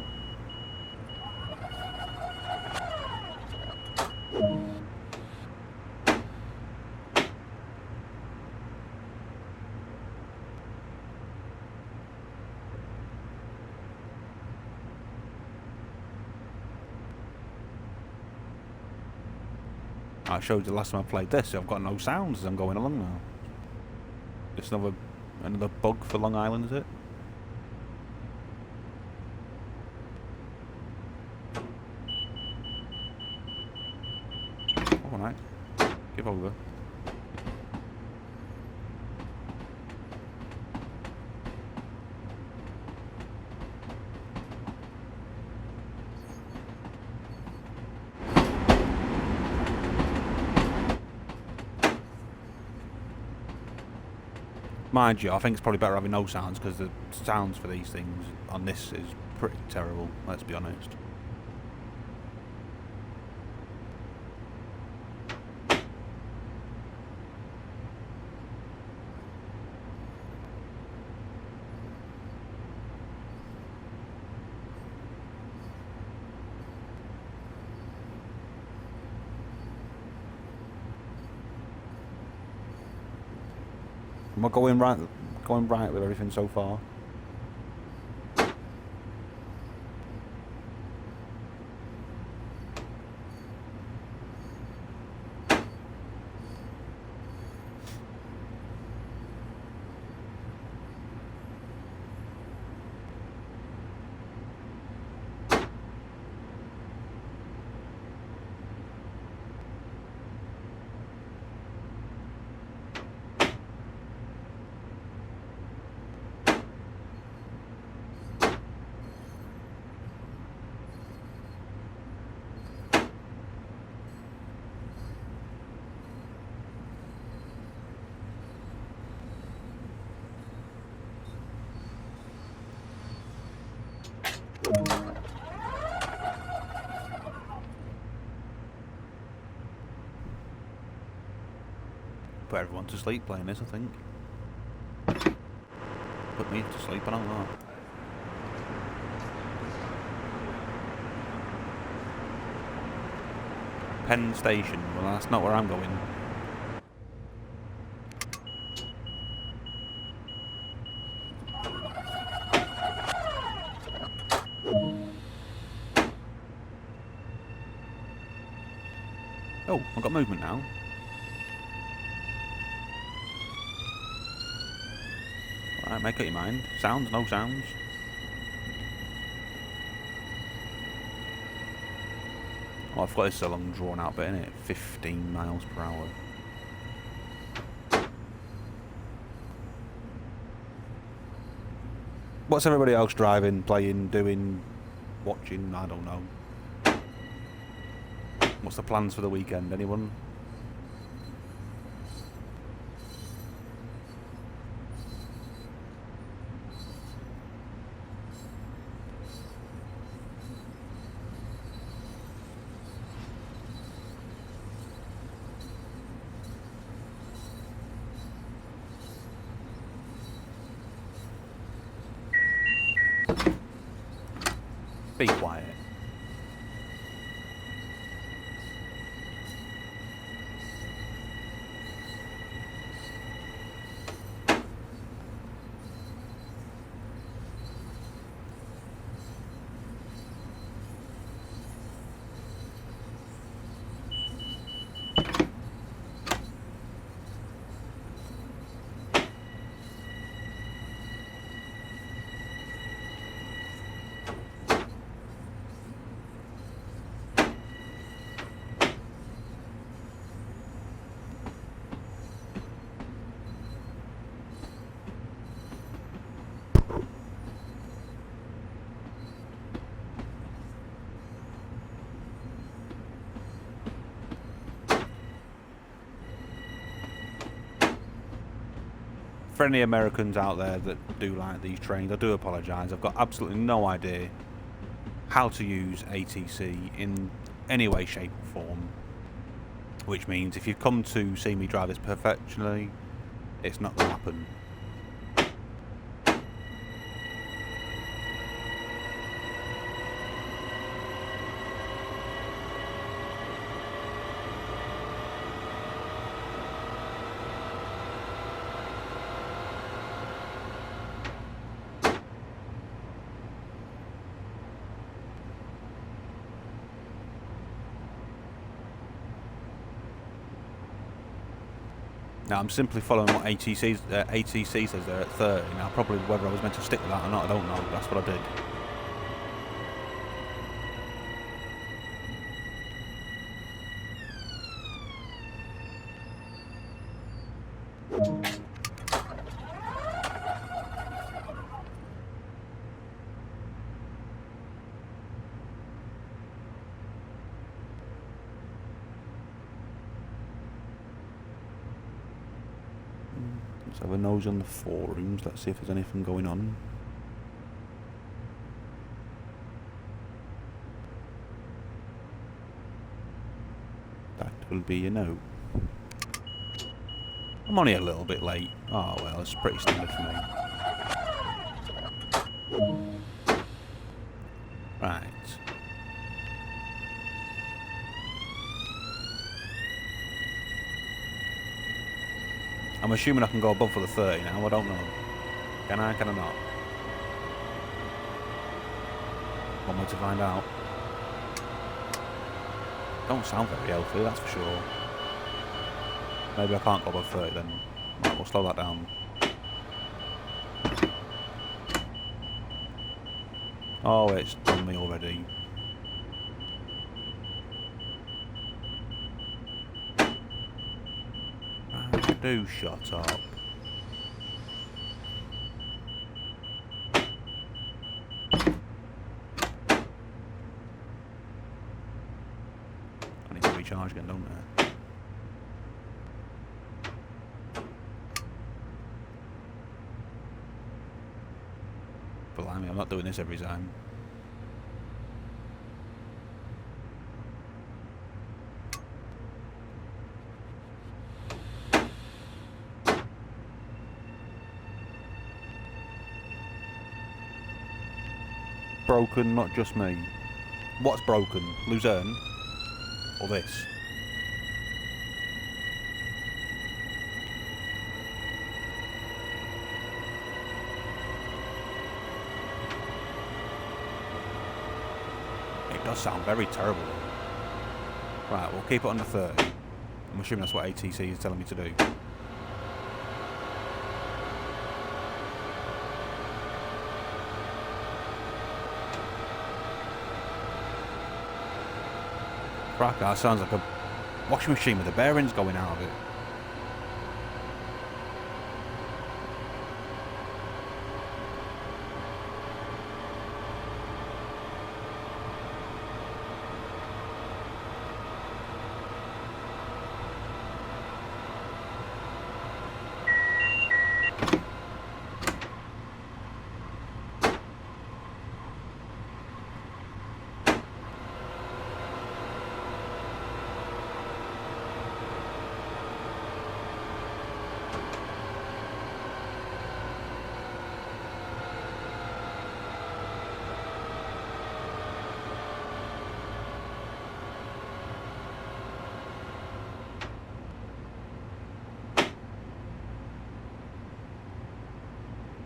I showed you the last time I played this, so I've got no sounds as I'm going along now. It's another bug for Long Island, is it? Alright. Give over. Mind you, I think it's probably better having no sounds because the sounds for these things on this is pretty terrible, let's be honest. Am I going right with everything so far? Put everyone to sleep playing this, I think. Put me to sleep, I don't know. Penn Station, well that's not where I'm going. Oh, I've got movement now. Alright, make up your mind. Sounds, no sounds. Oh, I've got this a long drawn out bit in it. 15 miles per hour. What's everybody else driving, playing, doing, watching? I don't know. What's the plans for the weekend? Anyone? Be quiet. For any Americans out there that do like these trains, I do apologise. I've got absolutely no idea how to use ATC in any way, shape or form. Which means if you've come to see me drive this perfectionly, it's not going to happen. Now I'm simply following what ATC says there at 30. Now probably whether I was meant to stick with that or not, I don't know. That's what I did. Let's have a nose on the forums. Let's see if there's anything going on. That will be a no. I'm only a little bit late. Oh well, it's pretty standard for me. Right. I'm assuming I can go above for the 30 now. I don't know. Can I? Can I not? One way to find out. Don't sound very healthy, that's for sure. Maybe I can't go above 30 then. Right, we'll slow that down. Oh, it's done me already. Do shut up. I need to recharge again, don't I? Blimey, I'm not doing this every time. Broken, not just me. What's broken? Luzern? Or this? It does sound very terrible. Right, we'll keep it under 30. I'm assuming that's what ATC is telling me to do. Cracker, that sounds like a washing machine with the bearings going out of it.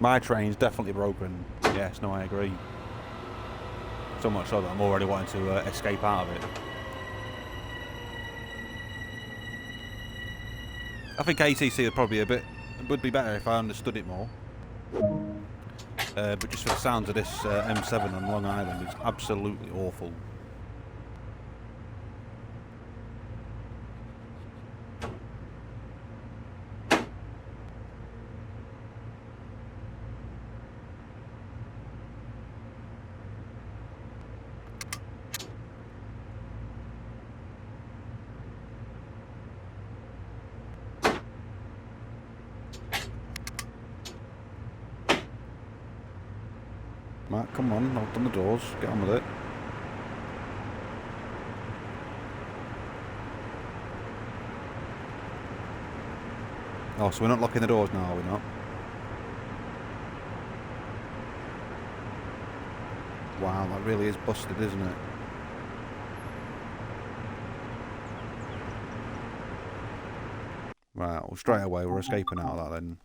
My train's definitely broken. Yes, no, I agree. So much so that I'm already wanting to escape out of it. I think ATC would be better if I understood it more. But just for the sounds of this M7 on Long Island, it's absolutely awful. Matt, come on, open the doors, get on with it. Oh, so we're not locking the doors now, are we not? Wow, that really is busted, isn't it? Right, well, straight away we're escaping out of that then.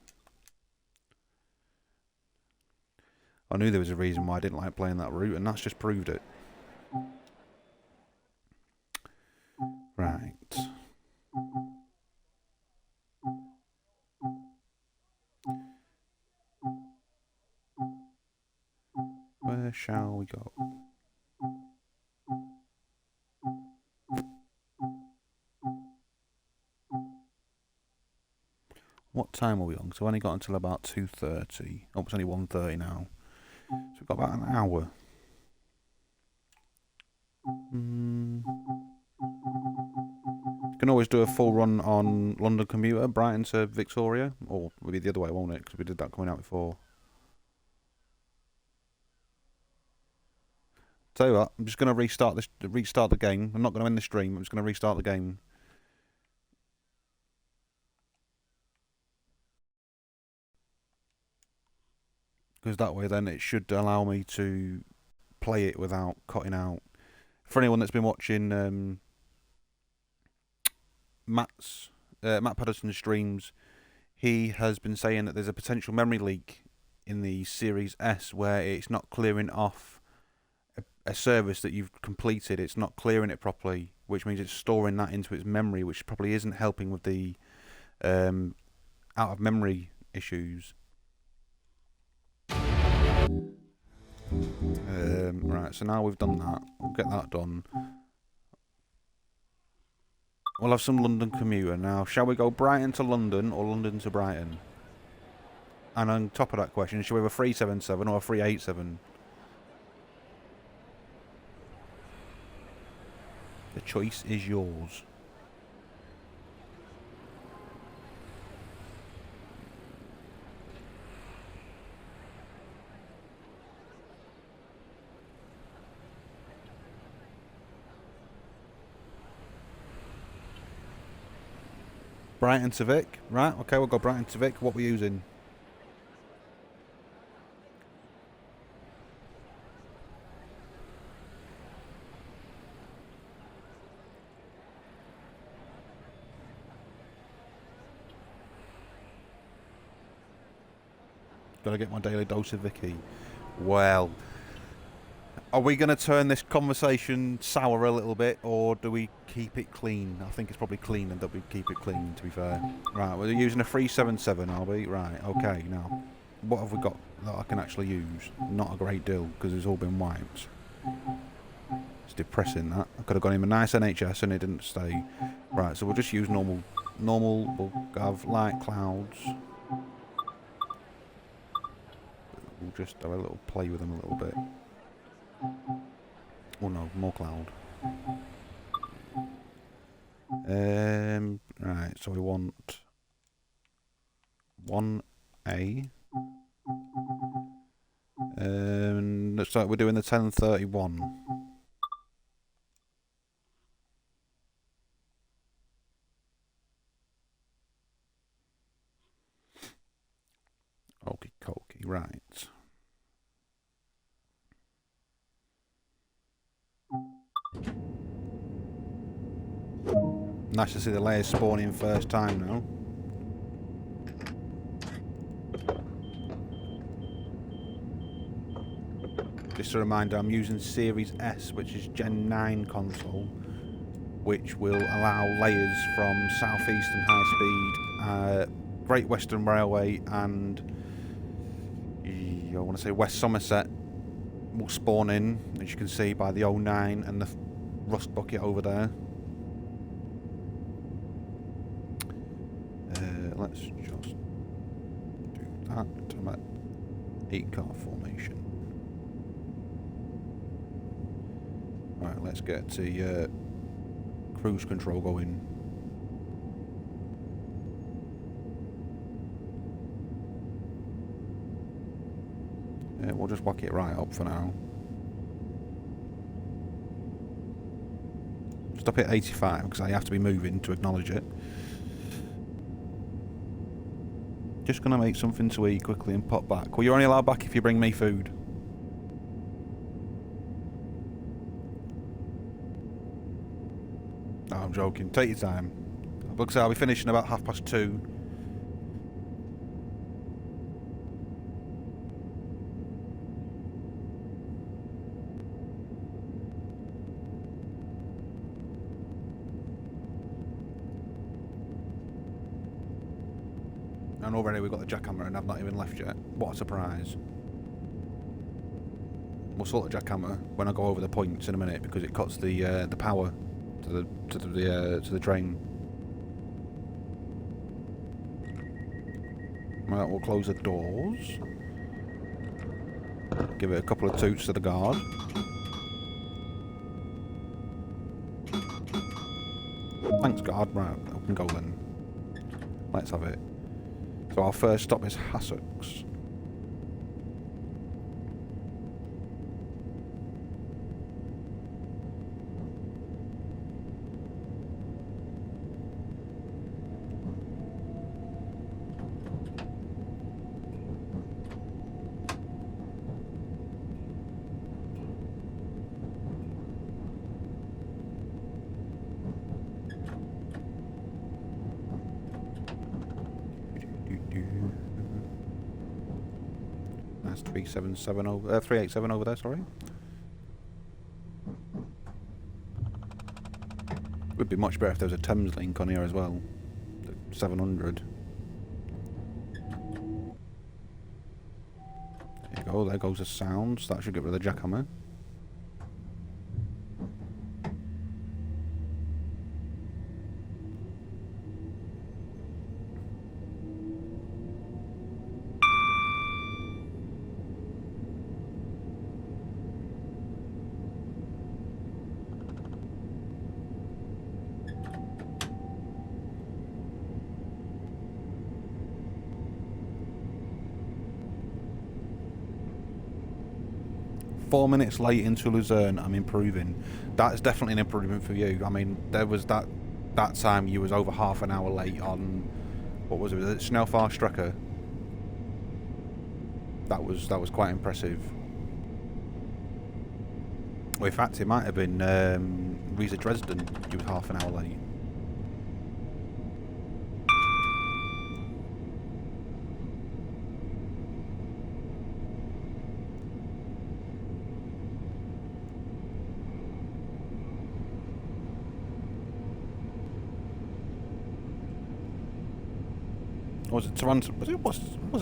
I knew there was a reason why I didn't like playing that route, and that's just proved it. Right. Where shall we go? What time are we on? So I've only got until about 2:30. Oh, it's only 1:30 now. So we've got about an hour. You can always do a full run on London commuter, Brighton to Victoria, or it'll be the other way, won't it? Because we did that coming out before. Tell you what, I'm just going to restart the game. I'm not going to end the stream. I'm just going to restart the game. Because that way, then it should allow me to play it without cutting out. For anyone that's been watching Matt Patterson's streams, he has been saying that there's a potential memory leak in the Series S where it's not clearing off a service that you've completed. It's not clearing it properly, which means it's storing that into its memory, which probably isn't helping with the out of memory issues. Right, so now we've done that. We'll get that done. We'll have some London commuter now. Shall we go Brighton to London or London to Brighton? And on top of that question, shall we have a 377 or a 387? The choice is yours. Brighton to Vic. Right, okay, we'll go Brighton to Vic. What are we using? Gotta get my daily dose of Vicky. Well, are we going to turn this conversation sour a little bit, or do we keep it clean? I think it's probably cleaner that we keep it clean, to be fair. Right, we're using a 377, are we? Right, okay, now, what have we got that I can actually use? Not a great deal, because it's all been wiped. It's depressing, that. I could have got him a nice NHS and it didn't stay. Right, so we'll just use normal, we'll have light clouds. We'll just have a little play with them a little bit. Oh no, more cloud. Right, so we want 1A. Looks like we're doing the 1031. Okie dokie, right. Nice to see the layers spawning first time now. Just a reminder, I'm using Series S, which is Gen 9 console, which will allow layers from South Eastern High Speed, Great Western Railway and I want to say West Somerset will spawn in, as you can see by the 09 and the rust bucket over there. Let's just do that to my 8-car formation. Right, let's get the cruise control going. We'll just whack it right up for now. Stop at 85 because I have to be moving to acknowledge it. Just gonna make something to eat quickly and pop back. Well, you're only allowed back if you bring me food. No, I'm joking. Take your time. Looks like I'll be finishing about 2:30. And already we've got the jackhammer and I've not even left yet. What a surprise. We'll sort the jackhammer when I go over the points in a minute because it cuts the power to the train. Right, we'll close the doors. Give it a couple of toots to the guard. Thanks, guard. Right, up and go then. Let's have it. So our first stop is Hassocks. That's 377 over, 387 over there, sorry. Would be much better if there was a Thames link on here as well. 700. There you go, there goes the sounds. That should get rid of the jackhammer. Four minutes late into Luzern, I'm improving. That's definitely an improvement for you. I mean, there was that time you was over half an hour late on, what was it Snellfar-Strecker? That was quite impressive. Well, in fact, it might have been Riesa Dresden. You was half an hour late. Was it Toronto? Was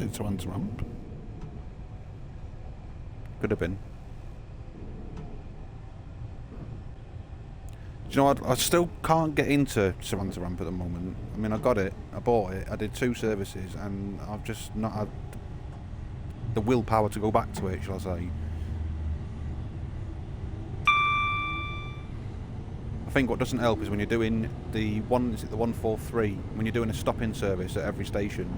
it Toronto ramp? Could have been. Do you know what? I still can't get into Toronto ramp at the moment. I mean, I got it, I bought it, I did 2 services, and I've just not had the willpower to go back to it, shall I say. I think what doesn't help is when you're doing the 143, when you're doing a stop-in service at every station,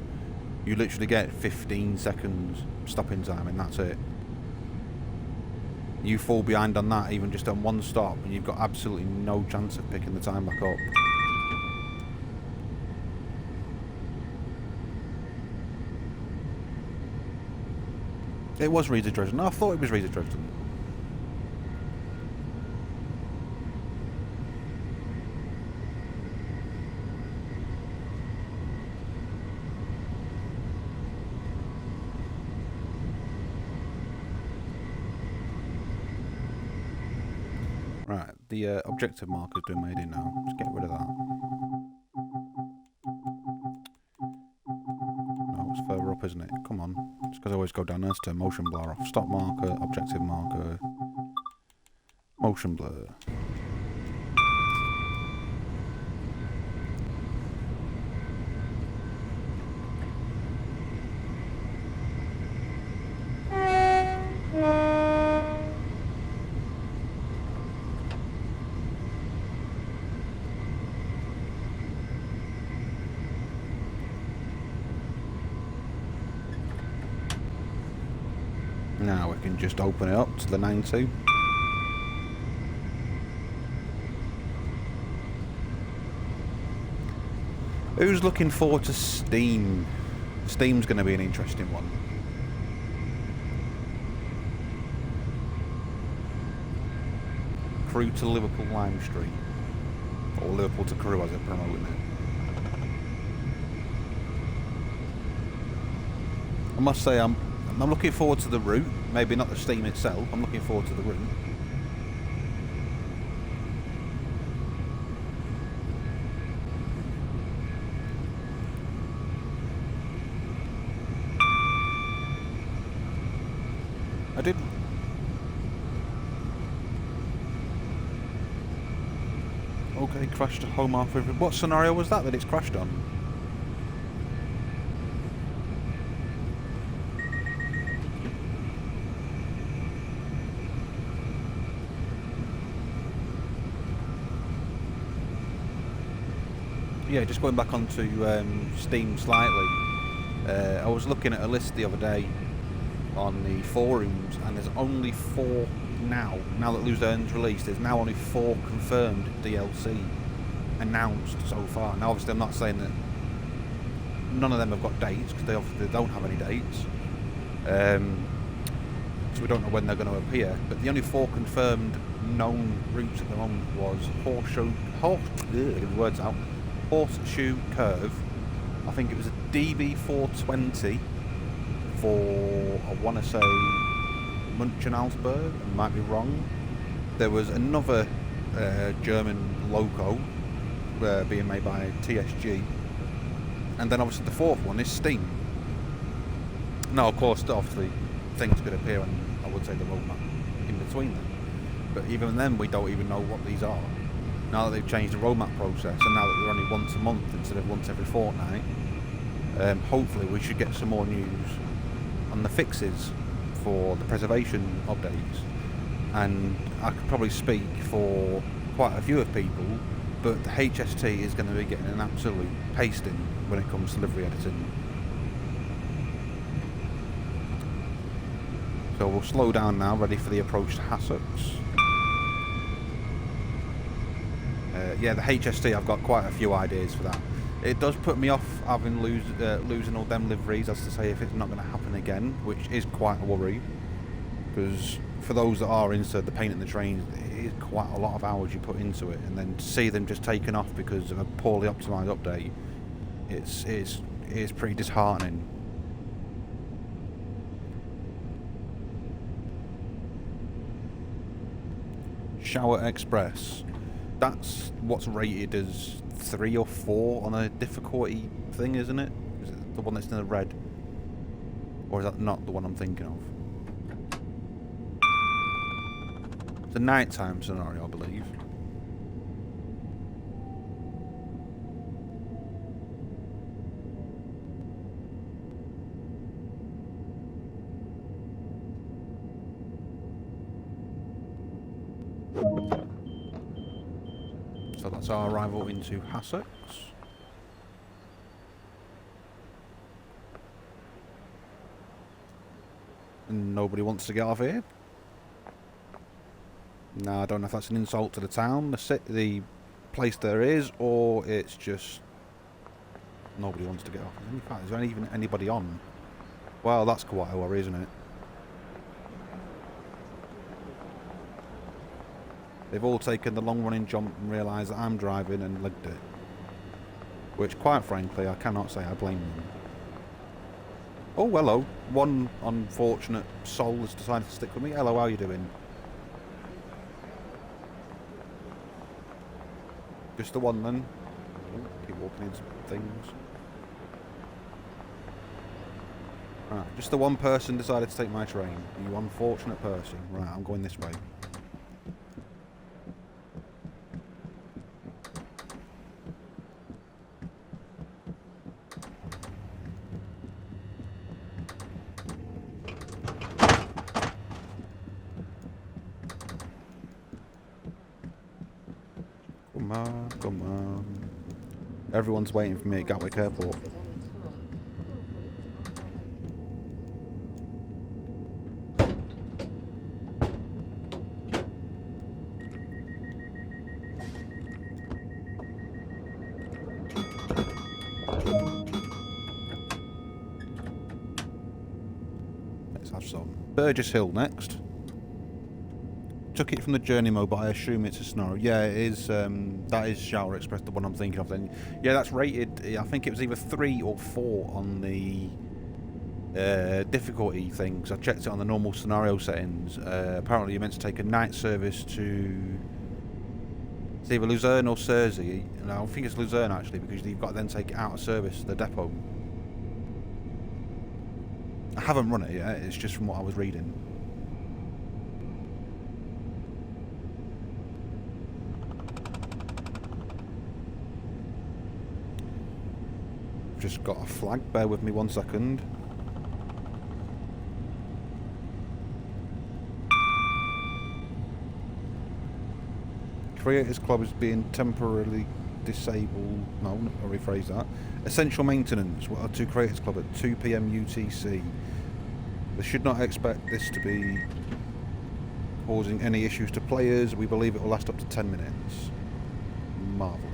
you literally get 15 seconds stop-in time and that's it. You fall behind on that even just on one stop and you've got absolutely no chance of picking the time back up. It was Riesa Dresden. I thought it was Riesa Dresden. Right, the objective marker's been made in now. Let's get rid of that. No, it's further up, isn't it? Come on. It's because I always go down there to motion blur off. Stop marker, objective marker, motion blur. Now we can just open it up to the 92. Who's looking forward to Steam? Steam's going to be an interesting one. Crew to Liverpool Lime Street. Or Liverpool to Crew as they're promoting it. I must say I'm looking forward to the route. Maybe not the Steam itself. I'm looking forward to the route. Okay, crashed to home off river. What scenario was that it's crashed on? Yeah, just going back onto Steam slightly. I was looking at a list the other day on the forums, and there's only 4 now. Now that Luzern's released, there's now only 4 confirmed DLC announced so far. Now, obviously, I'm not saying that none of them have got dates, because they obviously don't have any dates. So we don't know when they're going to appear. But the only 4 confirmed known routes at the moment was Horseshoe Curve. I think it was a DB420 for, I want to say, Munchenalsberg. I might be wrong. There was another German loco being made by TSG. And then obviously the 4th one is Steam. Now, of course, obviously, things could appear on, I would say, the roadmap in between them. But even then, we don't even know what these are. Now that they've changed the roadmap process, and now that they're only once a month instead of once every fortnight, hopefully we should get some more news on the fixes for the preservation updates. And I could probably speak for quite a few of people, but the HST is going to be getting an absolute pasting when it comes to livery editing. So we'll slow down now, ready for the approach to Hassocks. Yeah, the HST, I've got quite a few ideas for that. It does put me off having losing all them liveries, as to say, if it's not going to happen again, which is quite a worry. Because for those that are into the painting the trains, it is quite a lot of hours you put into it, and then to see them just taken off because of a poorly optimised update, it's pretty disheartening. Shower Express. That's what's rated as 3 or 4 on a difficulty thing, isn't it? Is it the one that's in the red? Or is that not the one I'm thinking of? It's a nighttime scenario, I believe. So that's our arrival into Hassocks. And nobody wants to get off here. Now, I don't know if that's an insult to the town, the place there is, or it's just nobody wants to get off. In fact, is there even anybody on? Well, that's quite a worry, isn't it? They've all taken the long-running jump and realised that I'm driving and legged it. Which, quite frankly, I cannot say I blame them. Oh, hello. One unfortunate soul has decided to stick with me. Hello, how are you doing? Just the one, then? Oh, keep walking into things. Right, just the one person decided to take my train. You unfortunate person. Right, I'm going this way. Come on, come on. Everyone's waiting for me at Gatwick Airport. Let's have some. Burgess Hill next. Took it from the journey mode, but I assume it's a scenario. Yeah, it is. That is Shower Express, the one I'm thinking of. Then, yeah, that's rated. I think it was either 3 or 4 on the difficulty things. I checked it on the normal scenario settings. Apparently, you're meant to take a night service to it's either Luzern or Sursee. And I think it's Luzern actually, because you've got to then take it out of service to the depot. I haven't run it yet. It's just from what I was reading. just got a flag. Bear with me 1 second. Creators Club is being temporarily disabled. No, I'll rephrase that. Essential maintenance to Creators Club at 2 PM UTC. They should not expect this to be causing any issues to players. We believe it will last up to 10 minutes. Marvellous.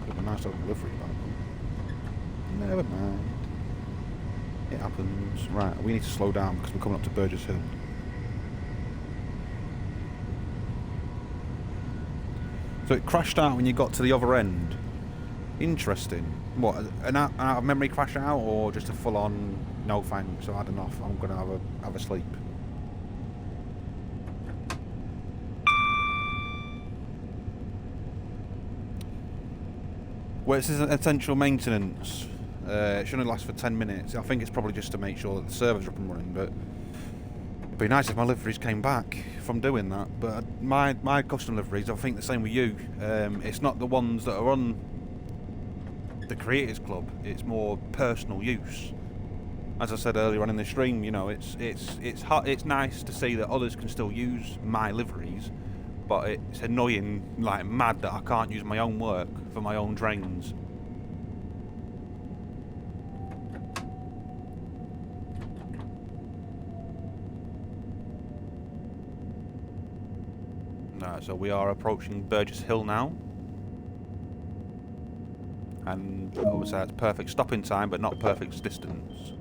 Got a nice little delivery back. Never mind. It happens. Right, we need to slow down because we're coming up to Burgess Hill. So it crashed out when you got to the other end. Interesting. What, an out of memory crash out, or just a full-on no thanks, I had enough, I'm going to have a sleep? Well, this is an essential maintenance. It should only last for 10 minutes. I think it's probably just to make sure that the servers are up and running, but it'd be nice if my liveries came back from doing that. But my custom liveries, I think the same with you. It's not the ones that are on the Creators Club. It's more personal use. As I said earlier on in the stream, you know, it's nice to see that others can still use my liveries, but it's annoying, like mad, that I can't use my own work for my own trains. So we are approaching Burgess Hill now, and obviously that's perfect stopping time, but not perfect distance.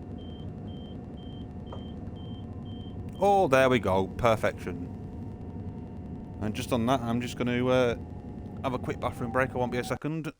Oh, there we go, perfection. And just on that, I'm just going to have a quick bathroom break. I won't be a second.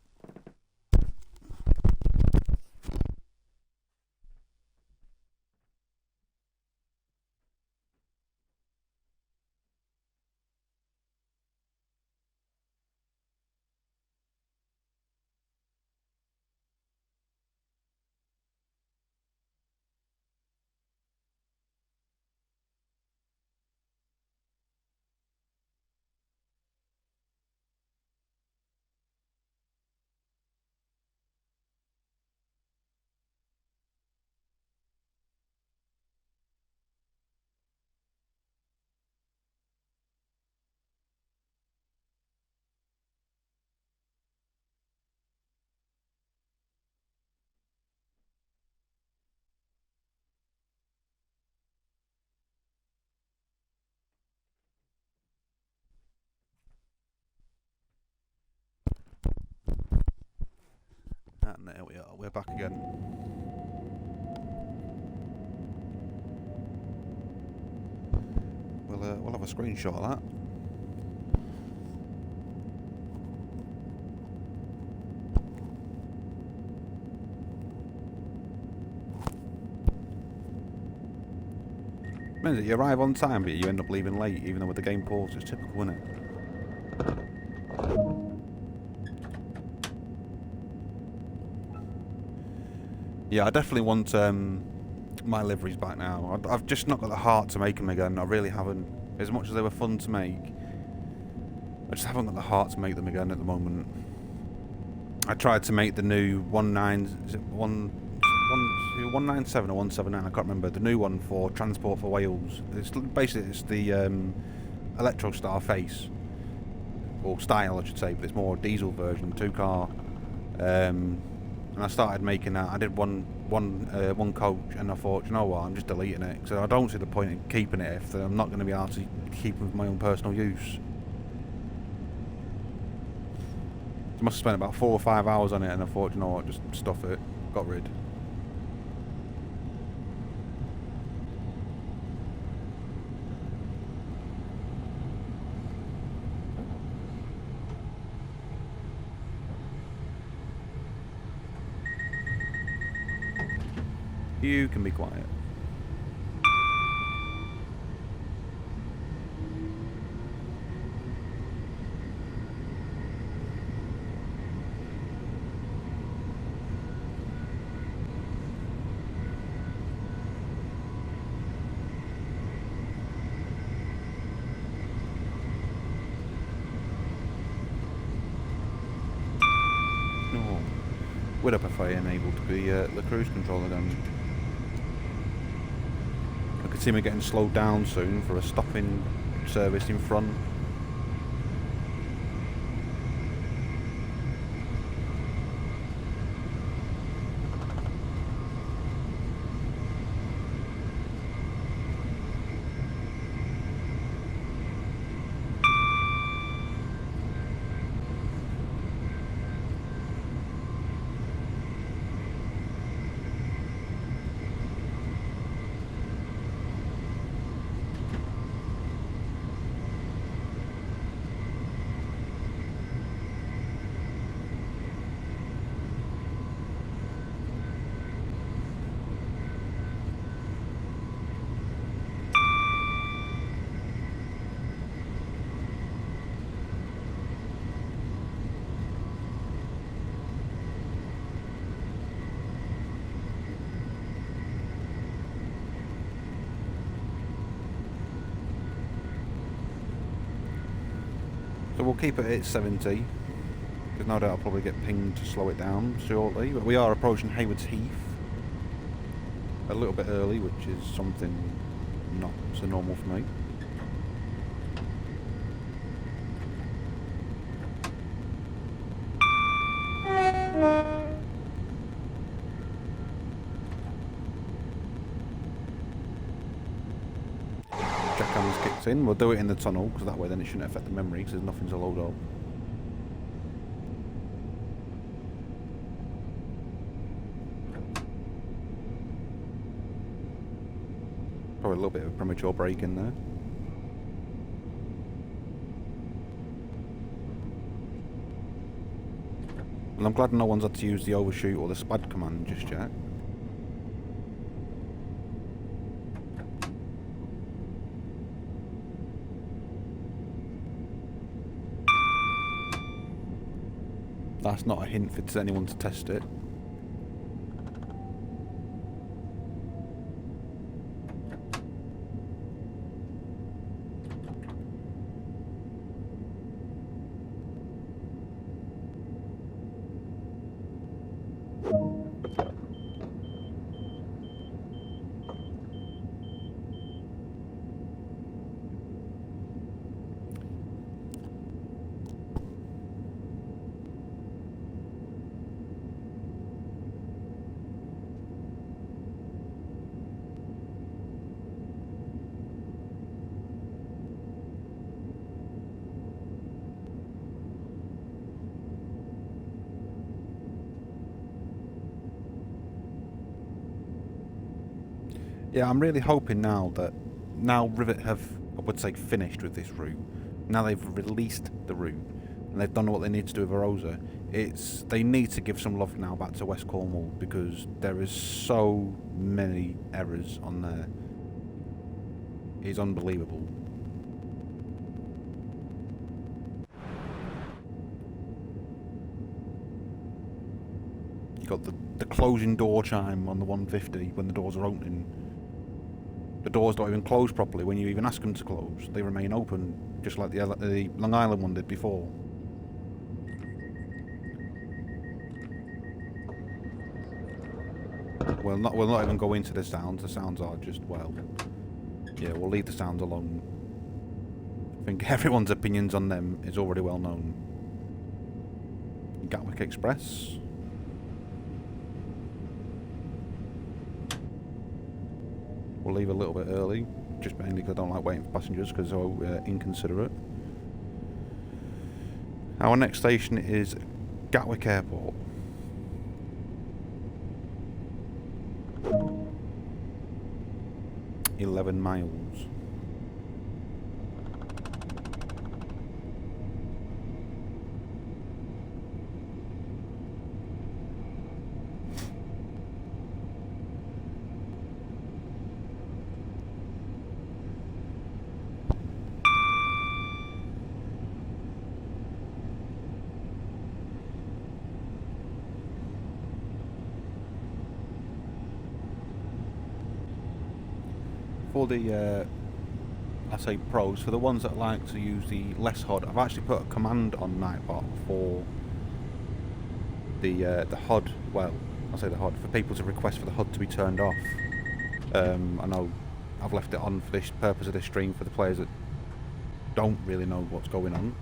And there we are, we're back again. We'll have a screenshot of that. Means that you arrive on time, but you end up leaving late, even though with the game paused. It's typical, isn't it? Yeah, I definitely want my liveries back now. I've just not got the heart to make them again. I really haven't. As much as they were fun to make, I just haven't got the heart to make them again at the moment. I tried to make the new 197 or 179, I can't remember, the new one for Transport for Wales. It's basically the Electrostar face, or style I should say, but it's more a diesel version, 2-car. And I started making that. I did one coach, and I thought, you know what, I'm just deleting it. So I don't see the point in keeping it if I'm not going to be able to keep it for my own personal use. I must have spent about 4 or 5 hours on it, and I thought, you know what, just stuff it. Got rid. You can be quiet. with a buffet enabled to be the cruise control again. I could see me getting slowed down soon for a stopping service in front. So we'll keep it at 70, because no doubt I'll probably get pinged to slow it down shortly. But we are approaching Haywards Heath a little bit early, which is something not so normal for me. Jackhammer's kicked in. We'll do it in the tunnel, because that way then it shouldn't affect the memory, because there's nothing to load up. Probably a little bit of a premature break in there. And I'm glad no one's had to use the overshoot or the spad command just yet. That's not a hint for anyone to test it. Yeah, I'm really hoping now that Rivet have, I would say, finished with this route. Now they've released the route and they've done what they need to do with Arosa. They need to give some love now back to West Cornwall, because there is so many errors on there. It's unbelievable. You got the closing door chime on the 150 when the doors are opening. The doors don't even close properly when you even ask them to close. They remain open, just like the Long Island one did before. We'll not even go into the sounds. The sounds are just, well, yeah, we'll leave the sounds alone. I think everyone's opinions on them is already well known. Gatwick Express. We'll leave a little bit early, just mainly because I don't like waiting for passengers, because they're inconsiderate. Our next station is Gatwick Airport. "11 miles. For the, I say pros, for the ones that like to use the less HUD, I've actually put a command on Nightbot for the HUD well, I say the HUD, for people to request for the HUD to be turned off. I know I've left it on for this purpose of this stream for the players that don't really know what's going on.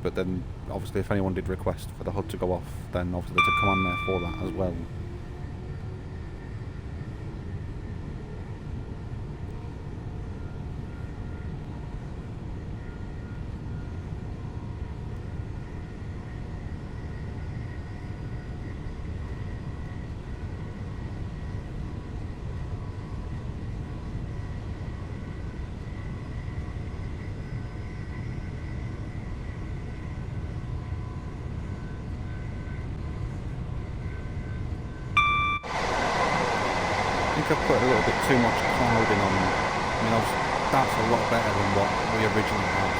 But then, obviously, if anyone did request for the HUD to go off, then obviously there's a command there for that as well. I think I've put a little bit too much clouding on. I mean, that's a lot better than what we originally had.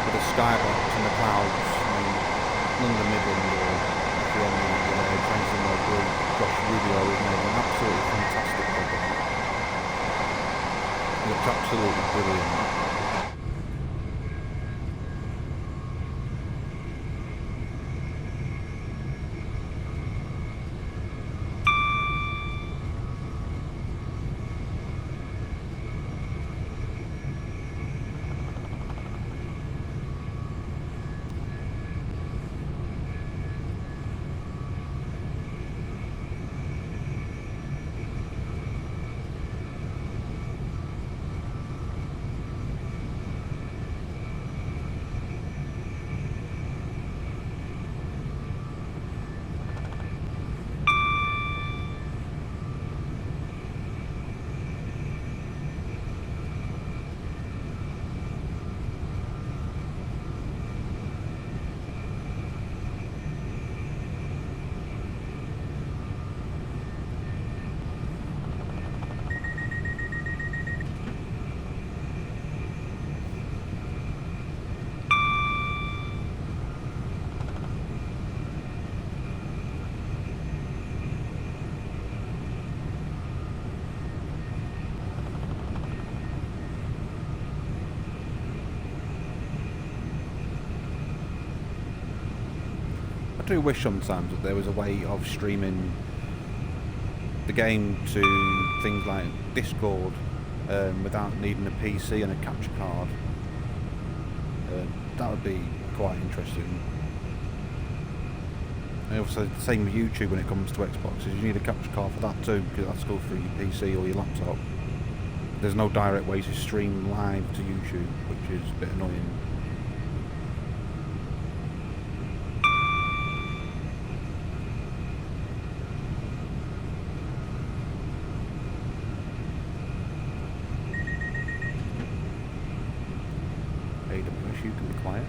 With the skybox and the clouds, I mean, London Midland, or if you're on the train somewhere, Josh Rubio has made an absolutely fantastic job of it. It looks absolutely brilliant. I do wish sometimes that there was a way of streaming the game to things like Discord without needing a PC and a capture card. That would be quite interesting. And also the same with YouTube when it comes to Xboxes, you need a capture card for that too, because that's go through your PC or your laptop. There's no direct way to stream live to YouTube, which is a bit annoying. AWS, you can be quiet.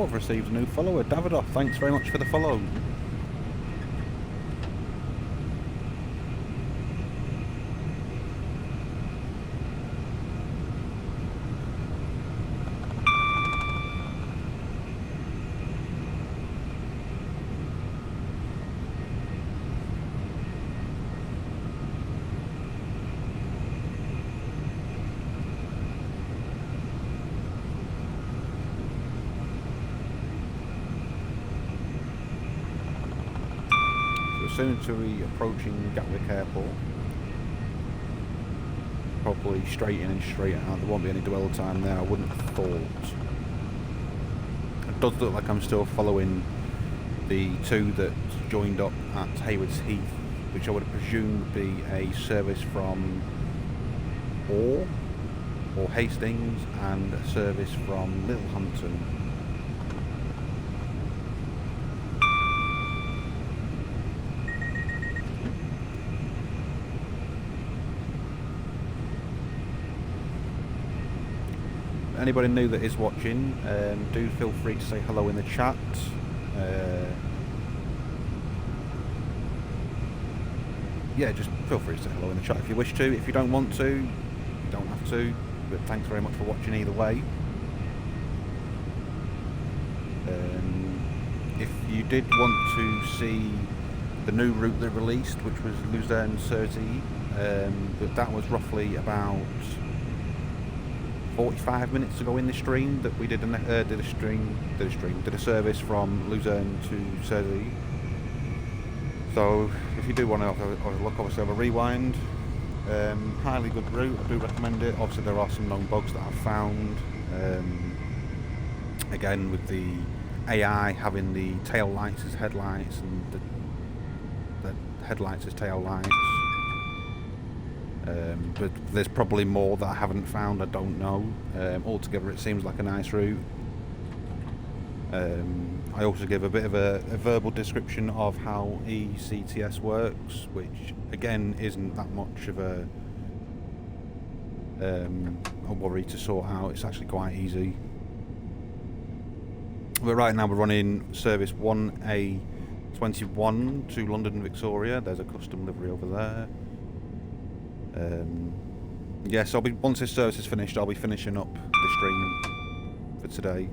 Oh, I've received a new follower, Davidoff. Thanks very much for the follow. Soon to be approaching Gatwick Airport. Probably straight in and straight out. There won't be any dwell time there, I wouldn't have thought. It does look like I'm still following the two that joined up at Haywards Heath, which I would presume would be a service from Orr or Hastings and a service from Littlehampton. Anybody new that is watching, do feel free to say hello in the chat. Yeah, just feel free to say hello in the chat if you wish to. If you don't want to, you don't have to. But thanks very much for watching either way. If you did want to see the new route they released, which was Luzern-sursee, that was roughly about 45 minutes ago in the stream that we did a service from Luzern to Sursee. So if you do want to have a look, obviously have a rewind. Highly good route, I do recommend it. Obviously there are some known bugs that I've found. Again, with the AI having the tail lights as headlights and the headlights as tail lights. But there's probably more that I haven't found, I don't know. Altogether it seems like a nice route. I also give a bit of a verbal description of how ECTS works, which again isn't that much of a worry to sort out. It's actually quite easy. But right now we're running service 1A21 to London Victoria. There's a custom livery over there. Yes, once this service is finished, I'll be finishing up the stream for today.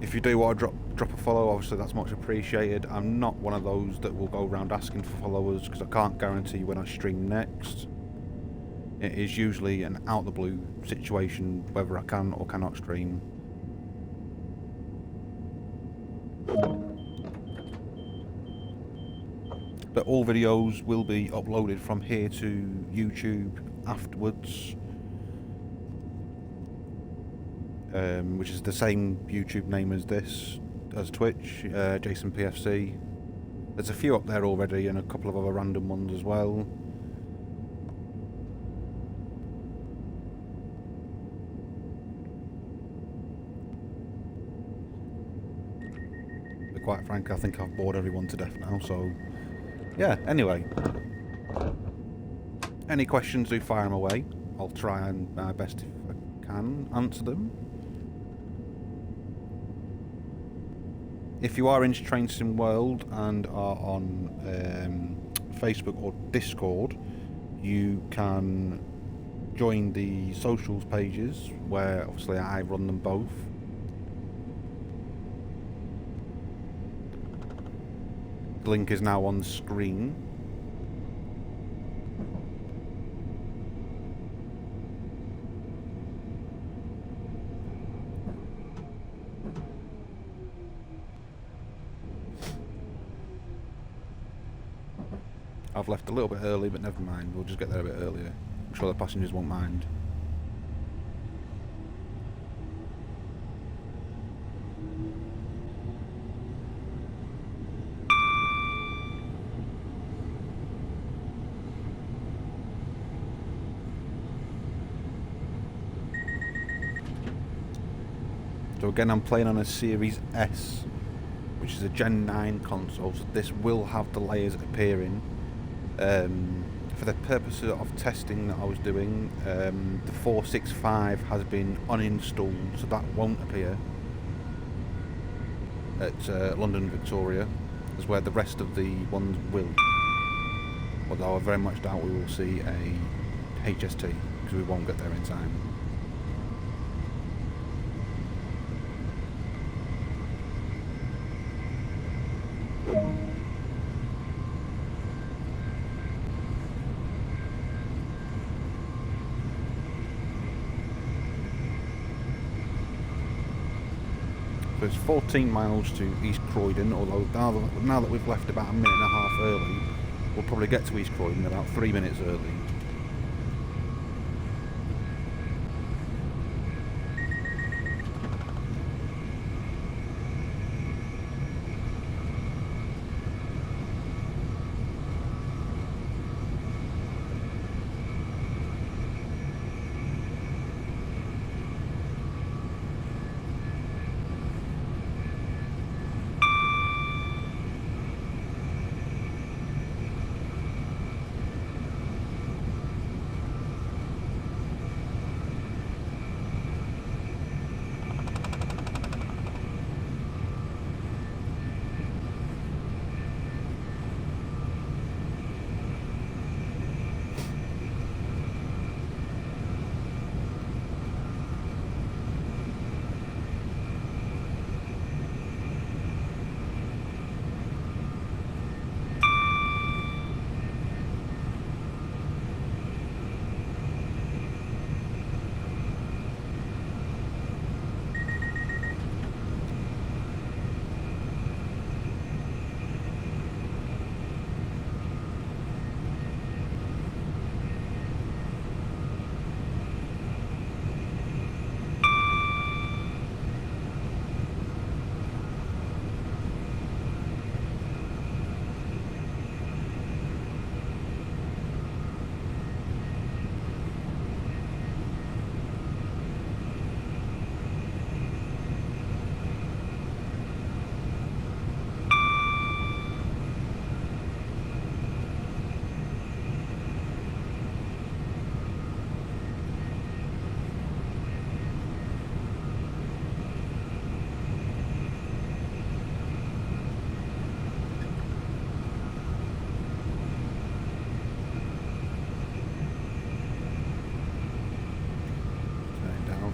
If you do want to drop a follow, obviously that's much appreciated. I'm not one of those that will go around asking for followers because I can't guarantee when I stream next. It is usually an out the blue situation whether I can or cannot stream. But all videos will be uploaded from here to YouTube afterwards, which is the same YouTube name as this, as Twitch, Jason PFC. There's a few up there already and a couple of other random ones as well. But quite frankly, I think I've bored everyone to death now, so yeah, anyway. Any questions, do fire them away. I'll try and my best if I can answer them. If you are into Train Sim World and are on Facebook or Discord, you can join the socials pages where obviously I run them both. The link is now on the screen. I've left a little bit early, but never mind, we'll just get there a bit earlier. I'm sure the passengers won't mind. So again, I'm playing on a Series S, which is a Gen 9 console, so this will have the layers appearing. For for the purposes of testing that I was doing, the 465 has been uninstalled, so that won't appear at London Victoria, as where the rest of the ones will. Although I very much doubt we will see a HST, because we won't get there in time. So it's 14 miles to East Croydon, although now that we've left about a minute and a half early, we'll probably get to East Croydon about 3 minutes early.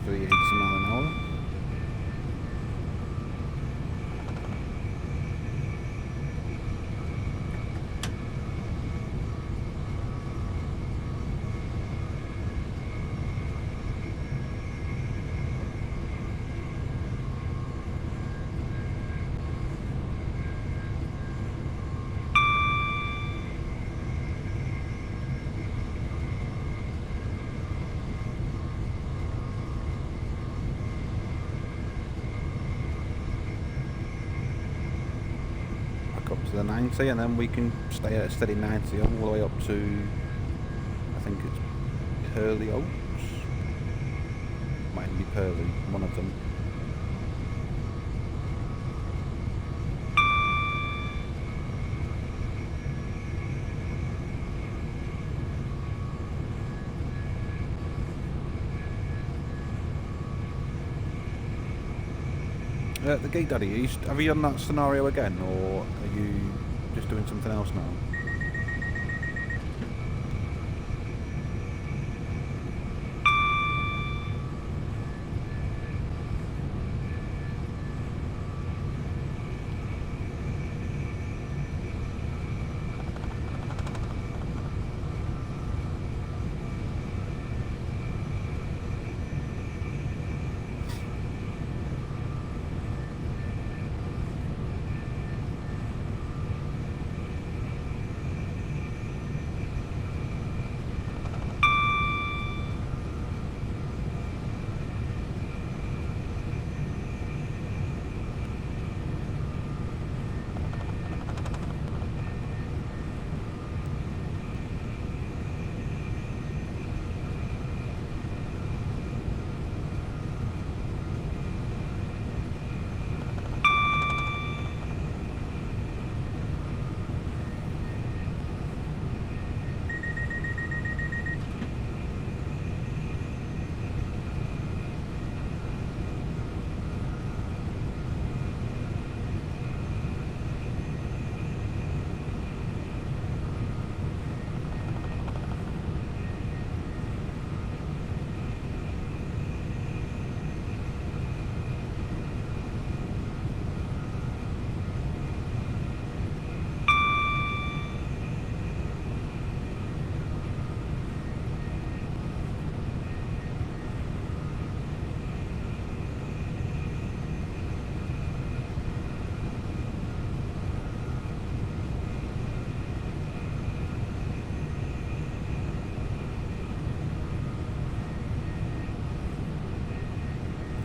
For the 80 mile an hour. Up to the 90, and then we can stay at a steady 90 all the way up to, I think it's Purley Oaks, might be Purley, one of them. The Gate Daddy, have you done that scenario again, or are you just doing something else now?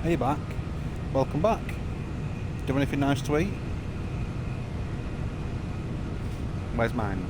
Are you back? Welcome back. Do you have anything nice to eat? Where's mine?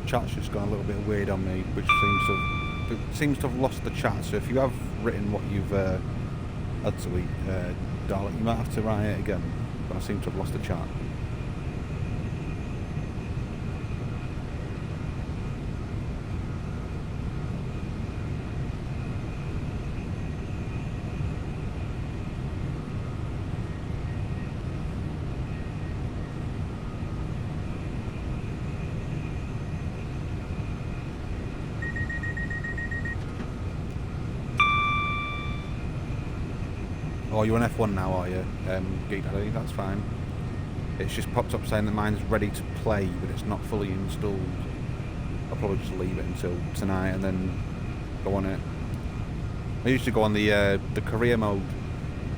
Chat's just gone a little bit weird on me, which seems to have lost the chat. So if you have written what you've had to eat, darling, you might have to write it again. But I seem to have lost the chat. Oh, you're on F1 now, are you? Geek Daddy, that's fine. It's just popped up saying that mine's ready to play, but it's not fully installed. I'll probably just leave it until tonight and then go on it. I usually go on the career mode,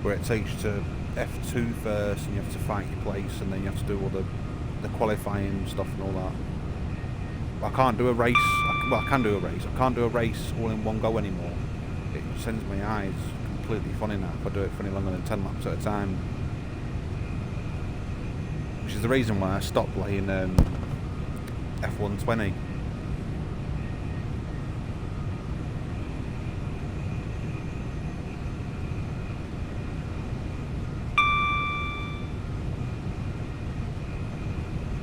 where it takes you to F2 first, and you have to fight your place, and then you have to do all the qualifying stuff and all that. But I can't do a race. Well, I can do a race. I can't do a race all in one go anymore. It sends my eyes completely funny now if I do it for any longer than 10 laps at a time. Which is the reason why I stopped playing F120.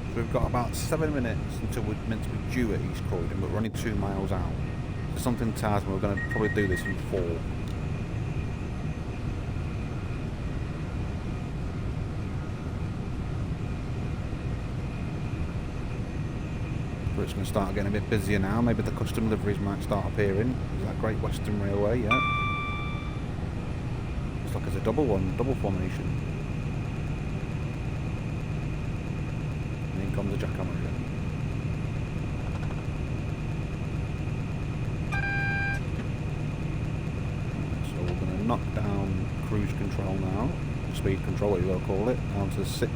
So we've got about 7 minutes until we're meant to be due at East Croydon, but we're only 2 miles out. So something tells me we're going to probably do this in 4. But it's going to start getting a bit busier now. Maybe the custom liveries might start appearing. Is that Great Western Railway? Yeah. Looks like it's a double formation. And in comes the jackhammer again. So we're going to knock down cruise control now. Speed control, what you will call it, down to 60. In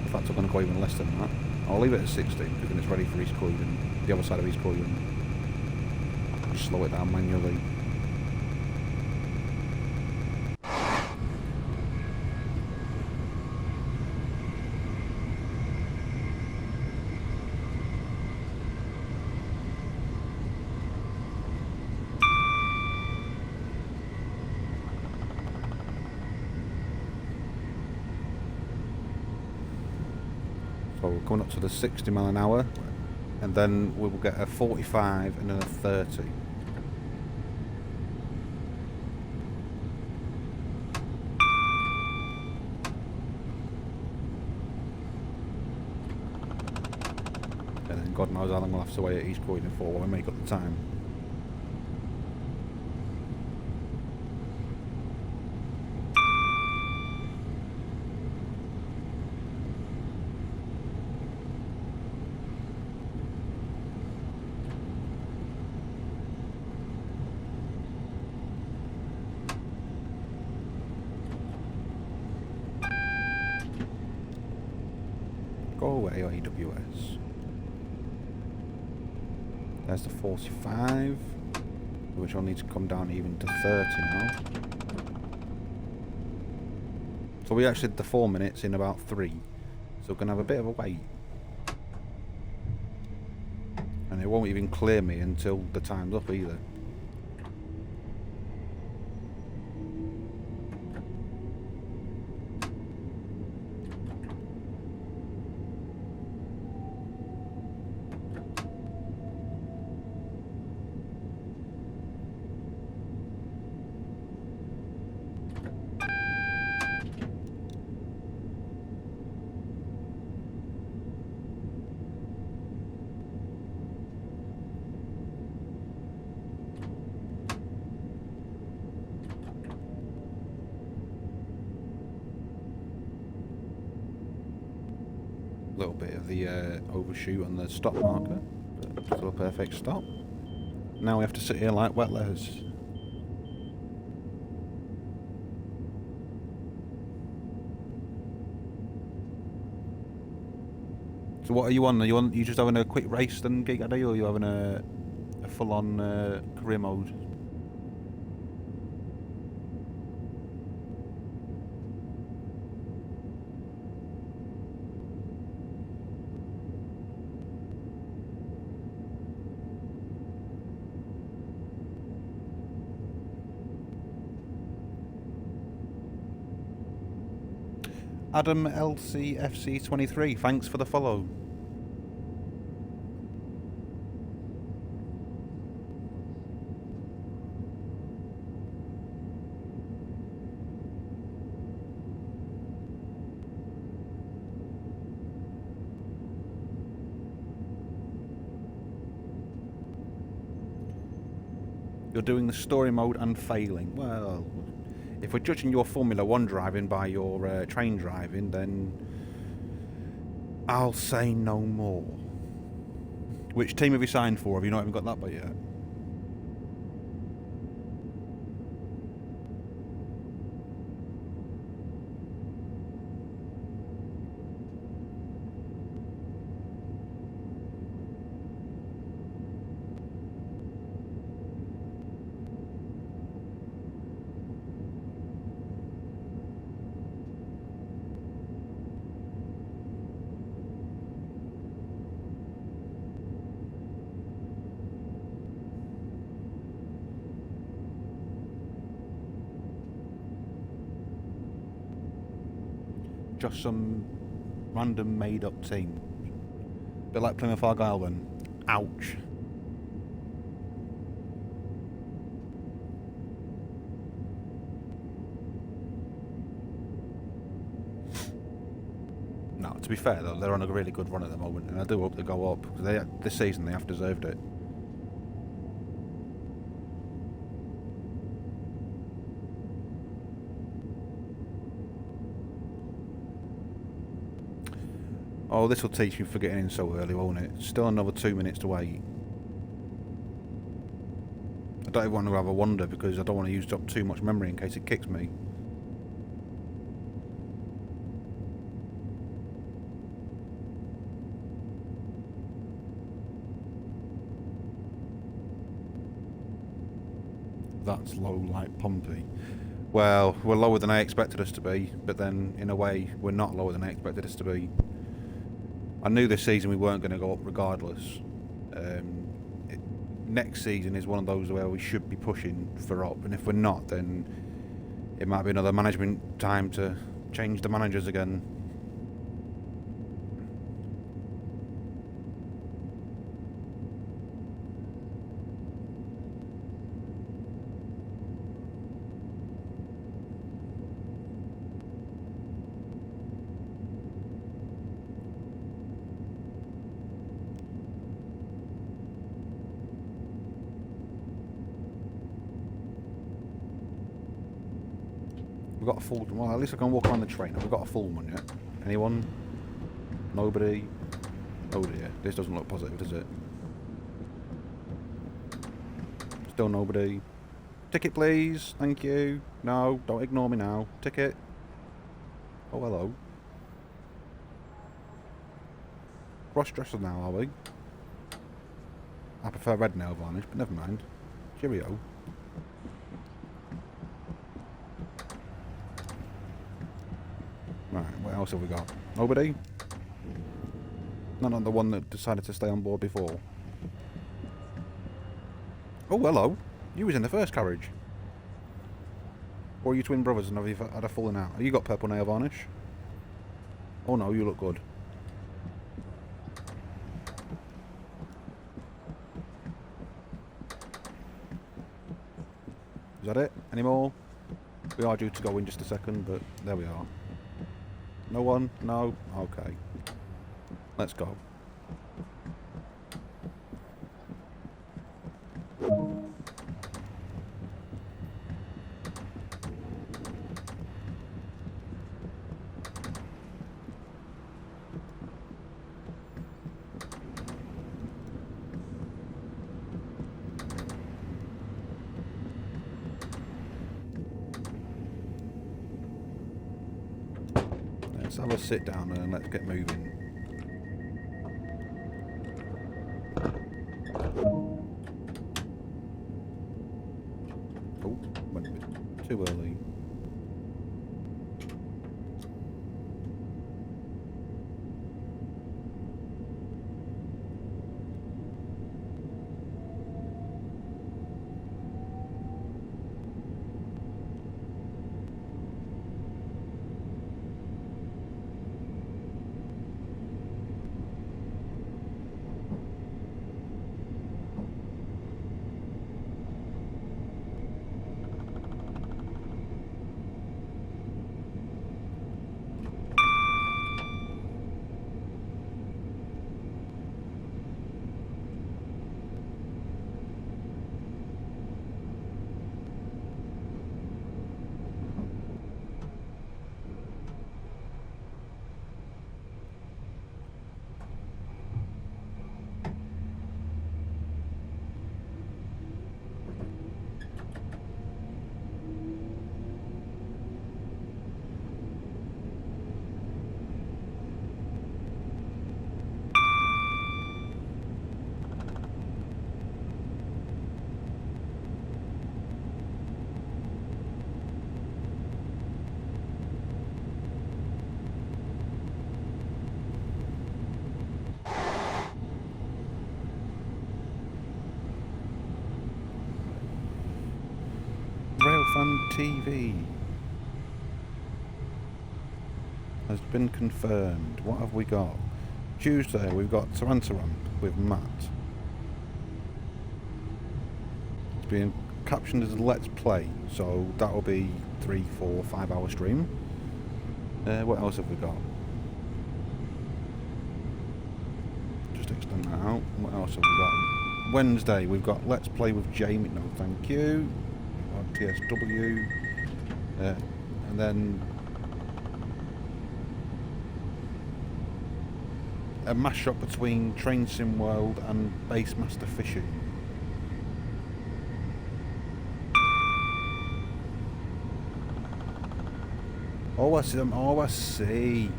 fact, I'm going to go even less than that. I'll leave it at 60 because then it's ready for East Croydon, the other side of East Croydon. Just slow it down manually. So we're coming up to the 60 mile an hour, and then we will get a 45 and then a 30. And then God knows how long we'll have to wait at East Croydon for when we make up the time. Go away, AWS. There's the 45, which will need to come down even to 30 now. So So we actually did the 4 minutes in about 3. So we're going to have a bit of a wait. And it won't even clear me until the time's up either. A little bit of the overshoot on the stop marker, but still a perfect stop. Now we have to sit here like wet letters. So what are you on? Are you just having a quick race then gig, are you, or are you having a full-on career mode? Adam LCFC23, thanks for the follow. You're doing the story mode and failing. Well, if we're judging your Formula 1 driving by your train driving, then I'll say no more. Which team have you signed for? Have you not even got that by yet? Just some random made-up team. Bit like Plymouth Argyle then. Ouch. No, to be fair though, they're on a really good run at the moment, and I do hope they go up, because this season they have deserved it. Oh, this will teach you for getting in so early, won't it? Still another 2 minutes to wait. I don't even want to have a wander because I don't want to use up too much memory in case it kicks me. That's low like Pompey. Well, we're lower than I expected us to be, but then in a way we're not lower than I expected us to be. I knew this season we weren't going to go up regardless. Next season is one of those where we should be pushing for up, and if we're not, then it might be another management time to change the managers again. We've got a full... Well, at least I can walk around the train. Have we got a full one yet? Anyone? Nobody? Oh dear. This doesn't look positive, does it? Still nobody. Ticket, please. Thank you. No, don't ignore me now. Ticket. Oh, hello. Cross-dressers now, are we? I prefer red nail varnish, but never mind. Cheerio. What else have we got? Nobody? Not the one that decided to stay on board before. Oh, hello. You was in the first carriage. Or are you twin brothers and have you had a falling out? Have you got purple nail varnish? Oh no, you look good. Is that it? Any more? We are due to go in just a second, but there we are. No one? No? Okay. Let's go. Let's have a sit down and let's get moving. Oh, went a bit too early. Railfan TV has been confirmed. What have we got? Tuesday we've got Tarantaram with Matt. It's being captioned as a Let's Play, so that'll be 3, 4, 5 hour stream. What else have we got? Just extend that out. What else have we got? Wednesday we've got Let's Play with Jamie. No, thank you. TSW, and then a mashup between Train Sim World and Base Master Fishing. Oh, I see.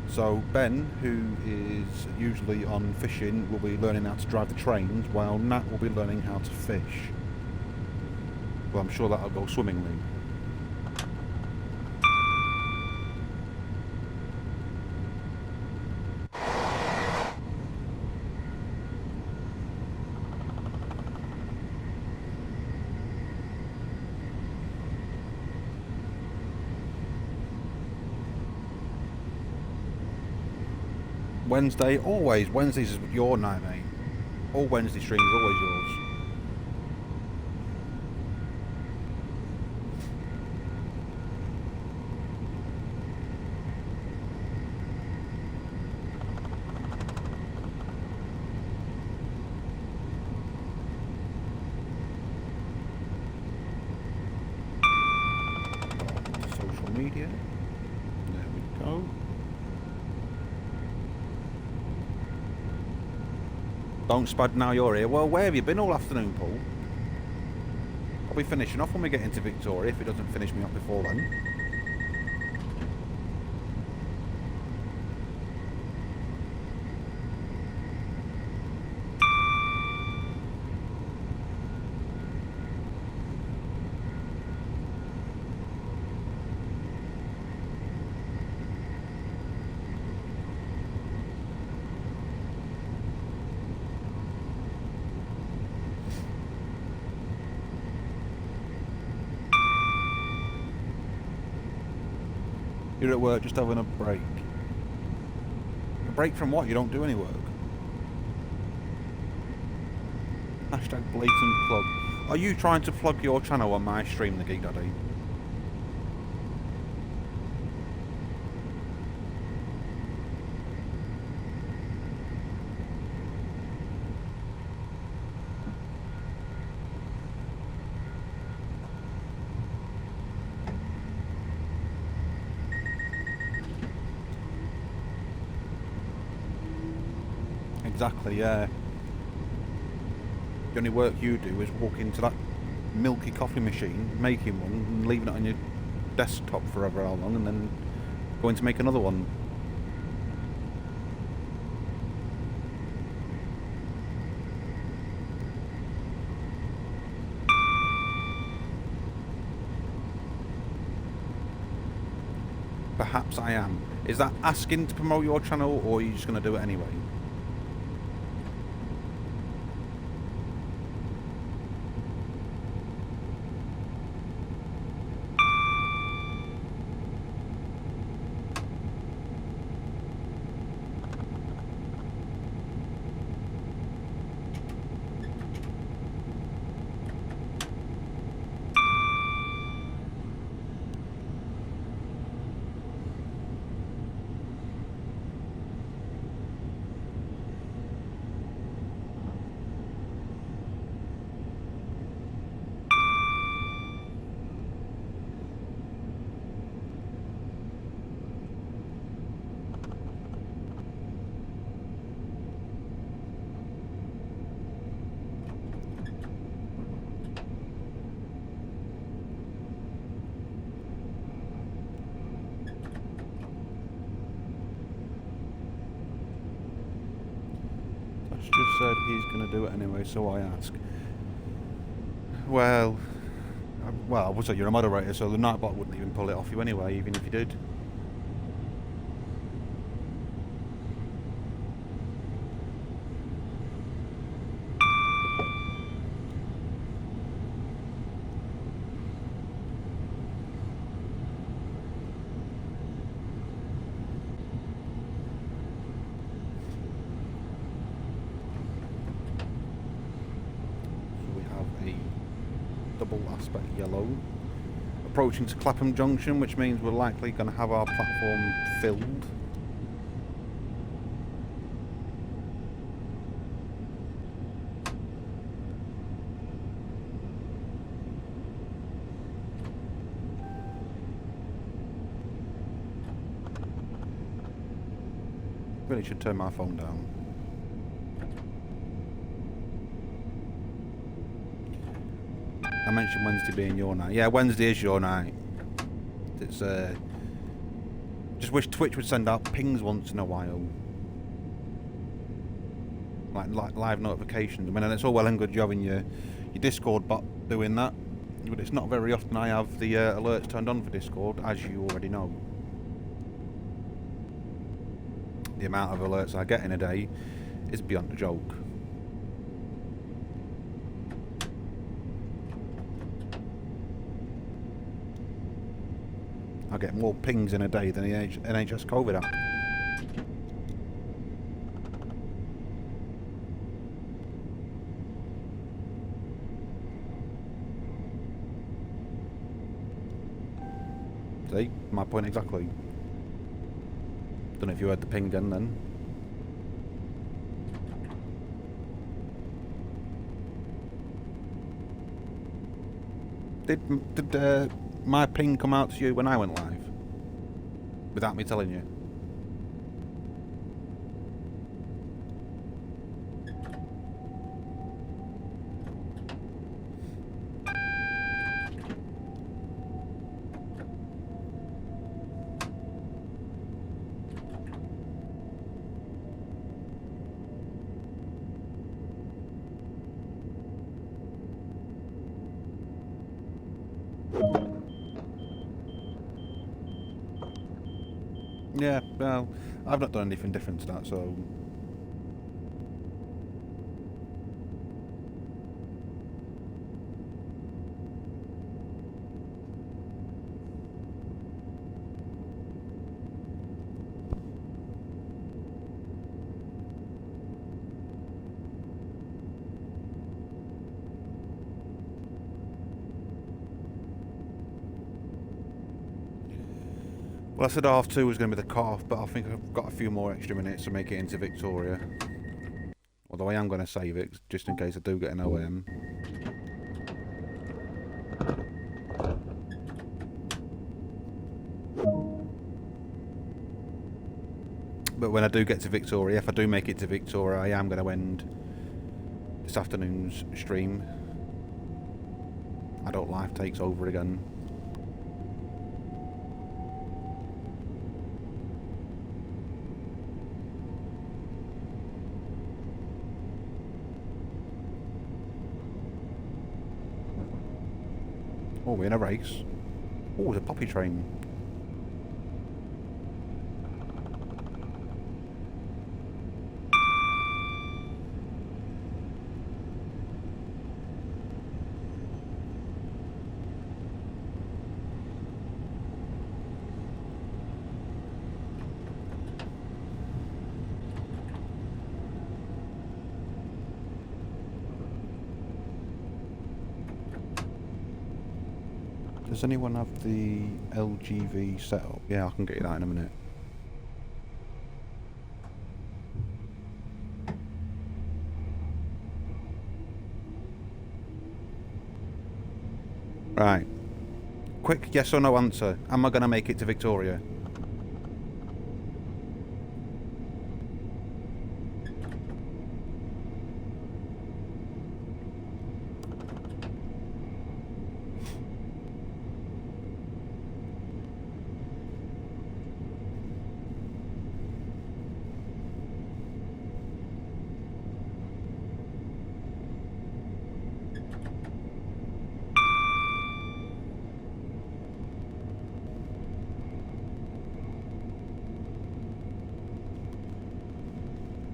So Ben, who is usually on fishing, will be learning how to drive the trains, while Nat will be learning how to fish. Well, I'm sure that'll go swimmingly. Wednesday, always. Wednesdays is your night, mate. All Wednesday streams is always yours. Media. There we go. Don't spud now you're here. Well, where have you been all afternoon, Paul? I'll be finishing off when we get into Victoria if it doesn't finish me up before then. You're at work just having a break. A break from what? You don't do any work. Hashtag blatant plug. Are you trying to plug your channel on my stream, The Geek Daddy? Exactly, yeah. The only work you do is walk into that milky coffee machine, making one, and leaving it on your desktop forever how long, and then going to make another one. Perhaps I am. Is that asking to promote your channel, or are you just going to do it anyway? Just said he's going to do it anyway, so I ask. Well, I would say you're a moderator, so the Nightbot wouldn't even pull it off you anyway, even if you did. Double aspect yellow. Approaching to Clapham Junction, which means we're likely going to have our platform filled. Really should turn my phone down. I mentioned Wednesday being your night. Yeah, Wednesday is your night. It's just wish Twitch would send out pings once in a while, like live notifications. I mean, and it's all well and good you having your Discord bot doing that, but it's not very often I have the alerts turned on for Discord, as you already know. The amount of alerts I get in a day is beyond a joke. I get more pings in a day than the NHS COVID app. See? My point exactly. Don't know if you heard the ping again then. Did my ping come out to you when I went live? Without me telling you? Yeah, well, I've not done anything different to that, so... Well, I said half 2 was going to be the cut-off, but I think I've got a few more extra minutes to make it into Victoria. Although I am going to save it, just in case I do get an OM. But when I do get to Victoria, if I do make it to Victoria, I am going to end this afternoon's stream. Adult life takes over again. Oh, we're in a race. Oh, there's a poppy train. Does anyone have the LGV set up? Yeah, I can get you that in a minute. Right. Quick yes or no answer. Am I going to make it to Victoria?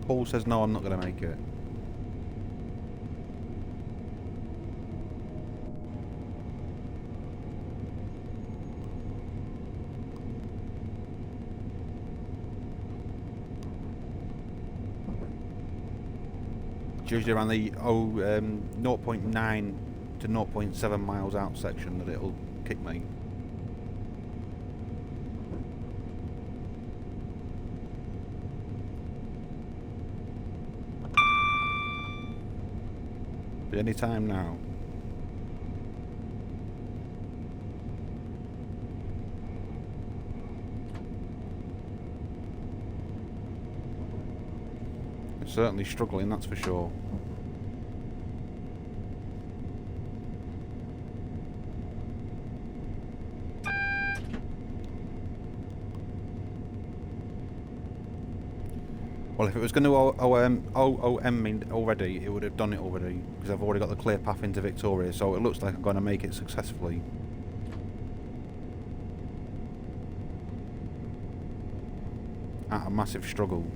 Paul says no, I'm not going to make it. It's usually around the 0.9 to 0.7 miles out section that it'll kick me. Any time now. It's certainly struggling, that's for sure. Well, if it was going to OOM me already, it would have done it already, because I've already got the clear path into Victoria, so it looks like I'm going to make it successfully. At a massive struggle.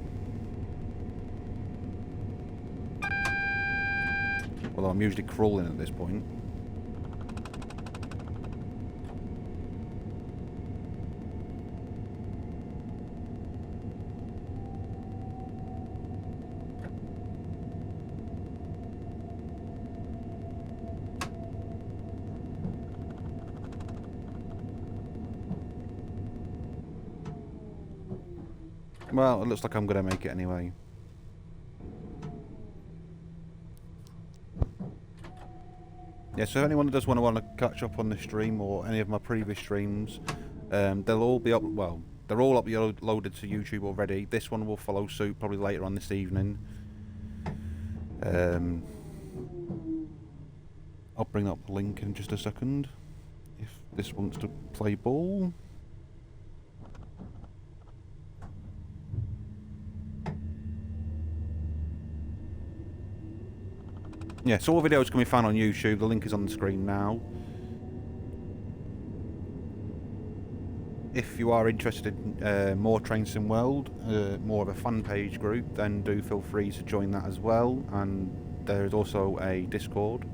Although I'm usually crawling at this point. Well, it looks like I'm going to make it anyway. Yeah, so if anyone does want to catch up on the stream or any of my previous streams, they'll all be up. Well, they're all uploaded to YouTube already. This one will follow suit probably later on this evening. I'll bring up the link in just a second. If this wants to play ball. Yeah, so all videos can be found on YouTube. The link is on the screen now. If you are interested in more Train Sim World, more of a fan page group, then do feel free to join that as well. And there is also a Discord,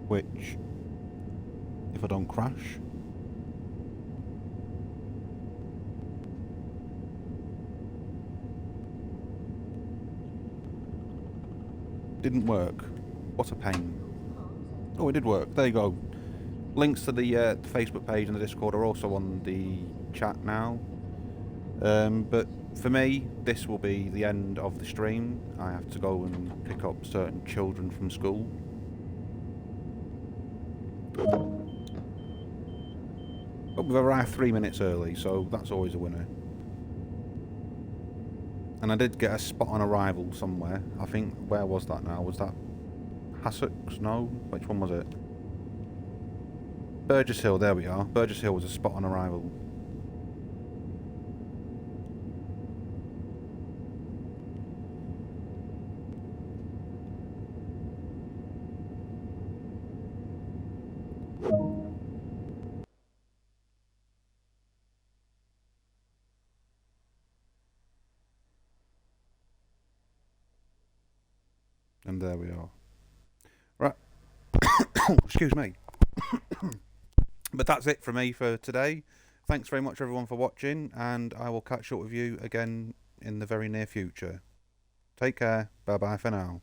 which, if I don't crash, didn't work. What a pain. Oh, it did work. There you go. Links to the Facebook page and the Discord are also on the chat now. But for me, this will be the end of the stream. I have to go and pick up certain children from school. But we've arrived 3 minutes early, so that's always a winner. And I did get a spot on arrival somewhere. I think, where was that now? Was that Hassocks? No? Which one was it? Burgess Hill, there we are. Burgess Hill was a spot on arrival. And there we are. Right. Excuse me. But that's it from me for today. Thanks very much everyone for watching, and I will catch up with you again in the very near future. Take care. Bye bye for now.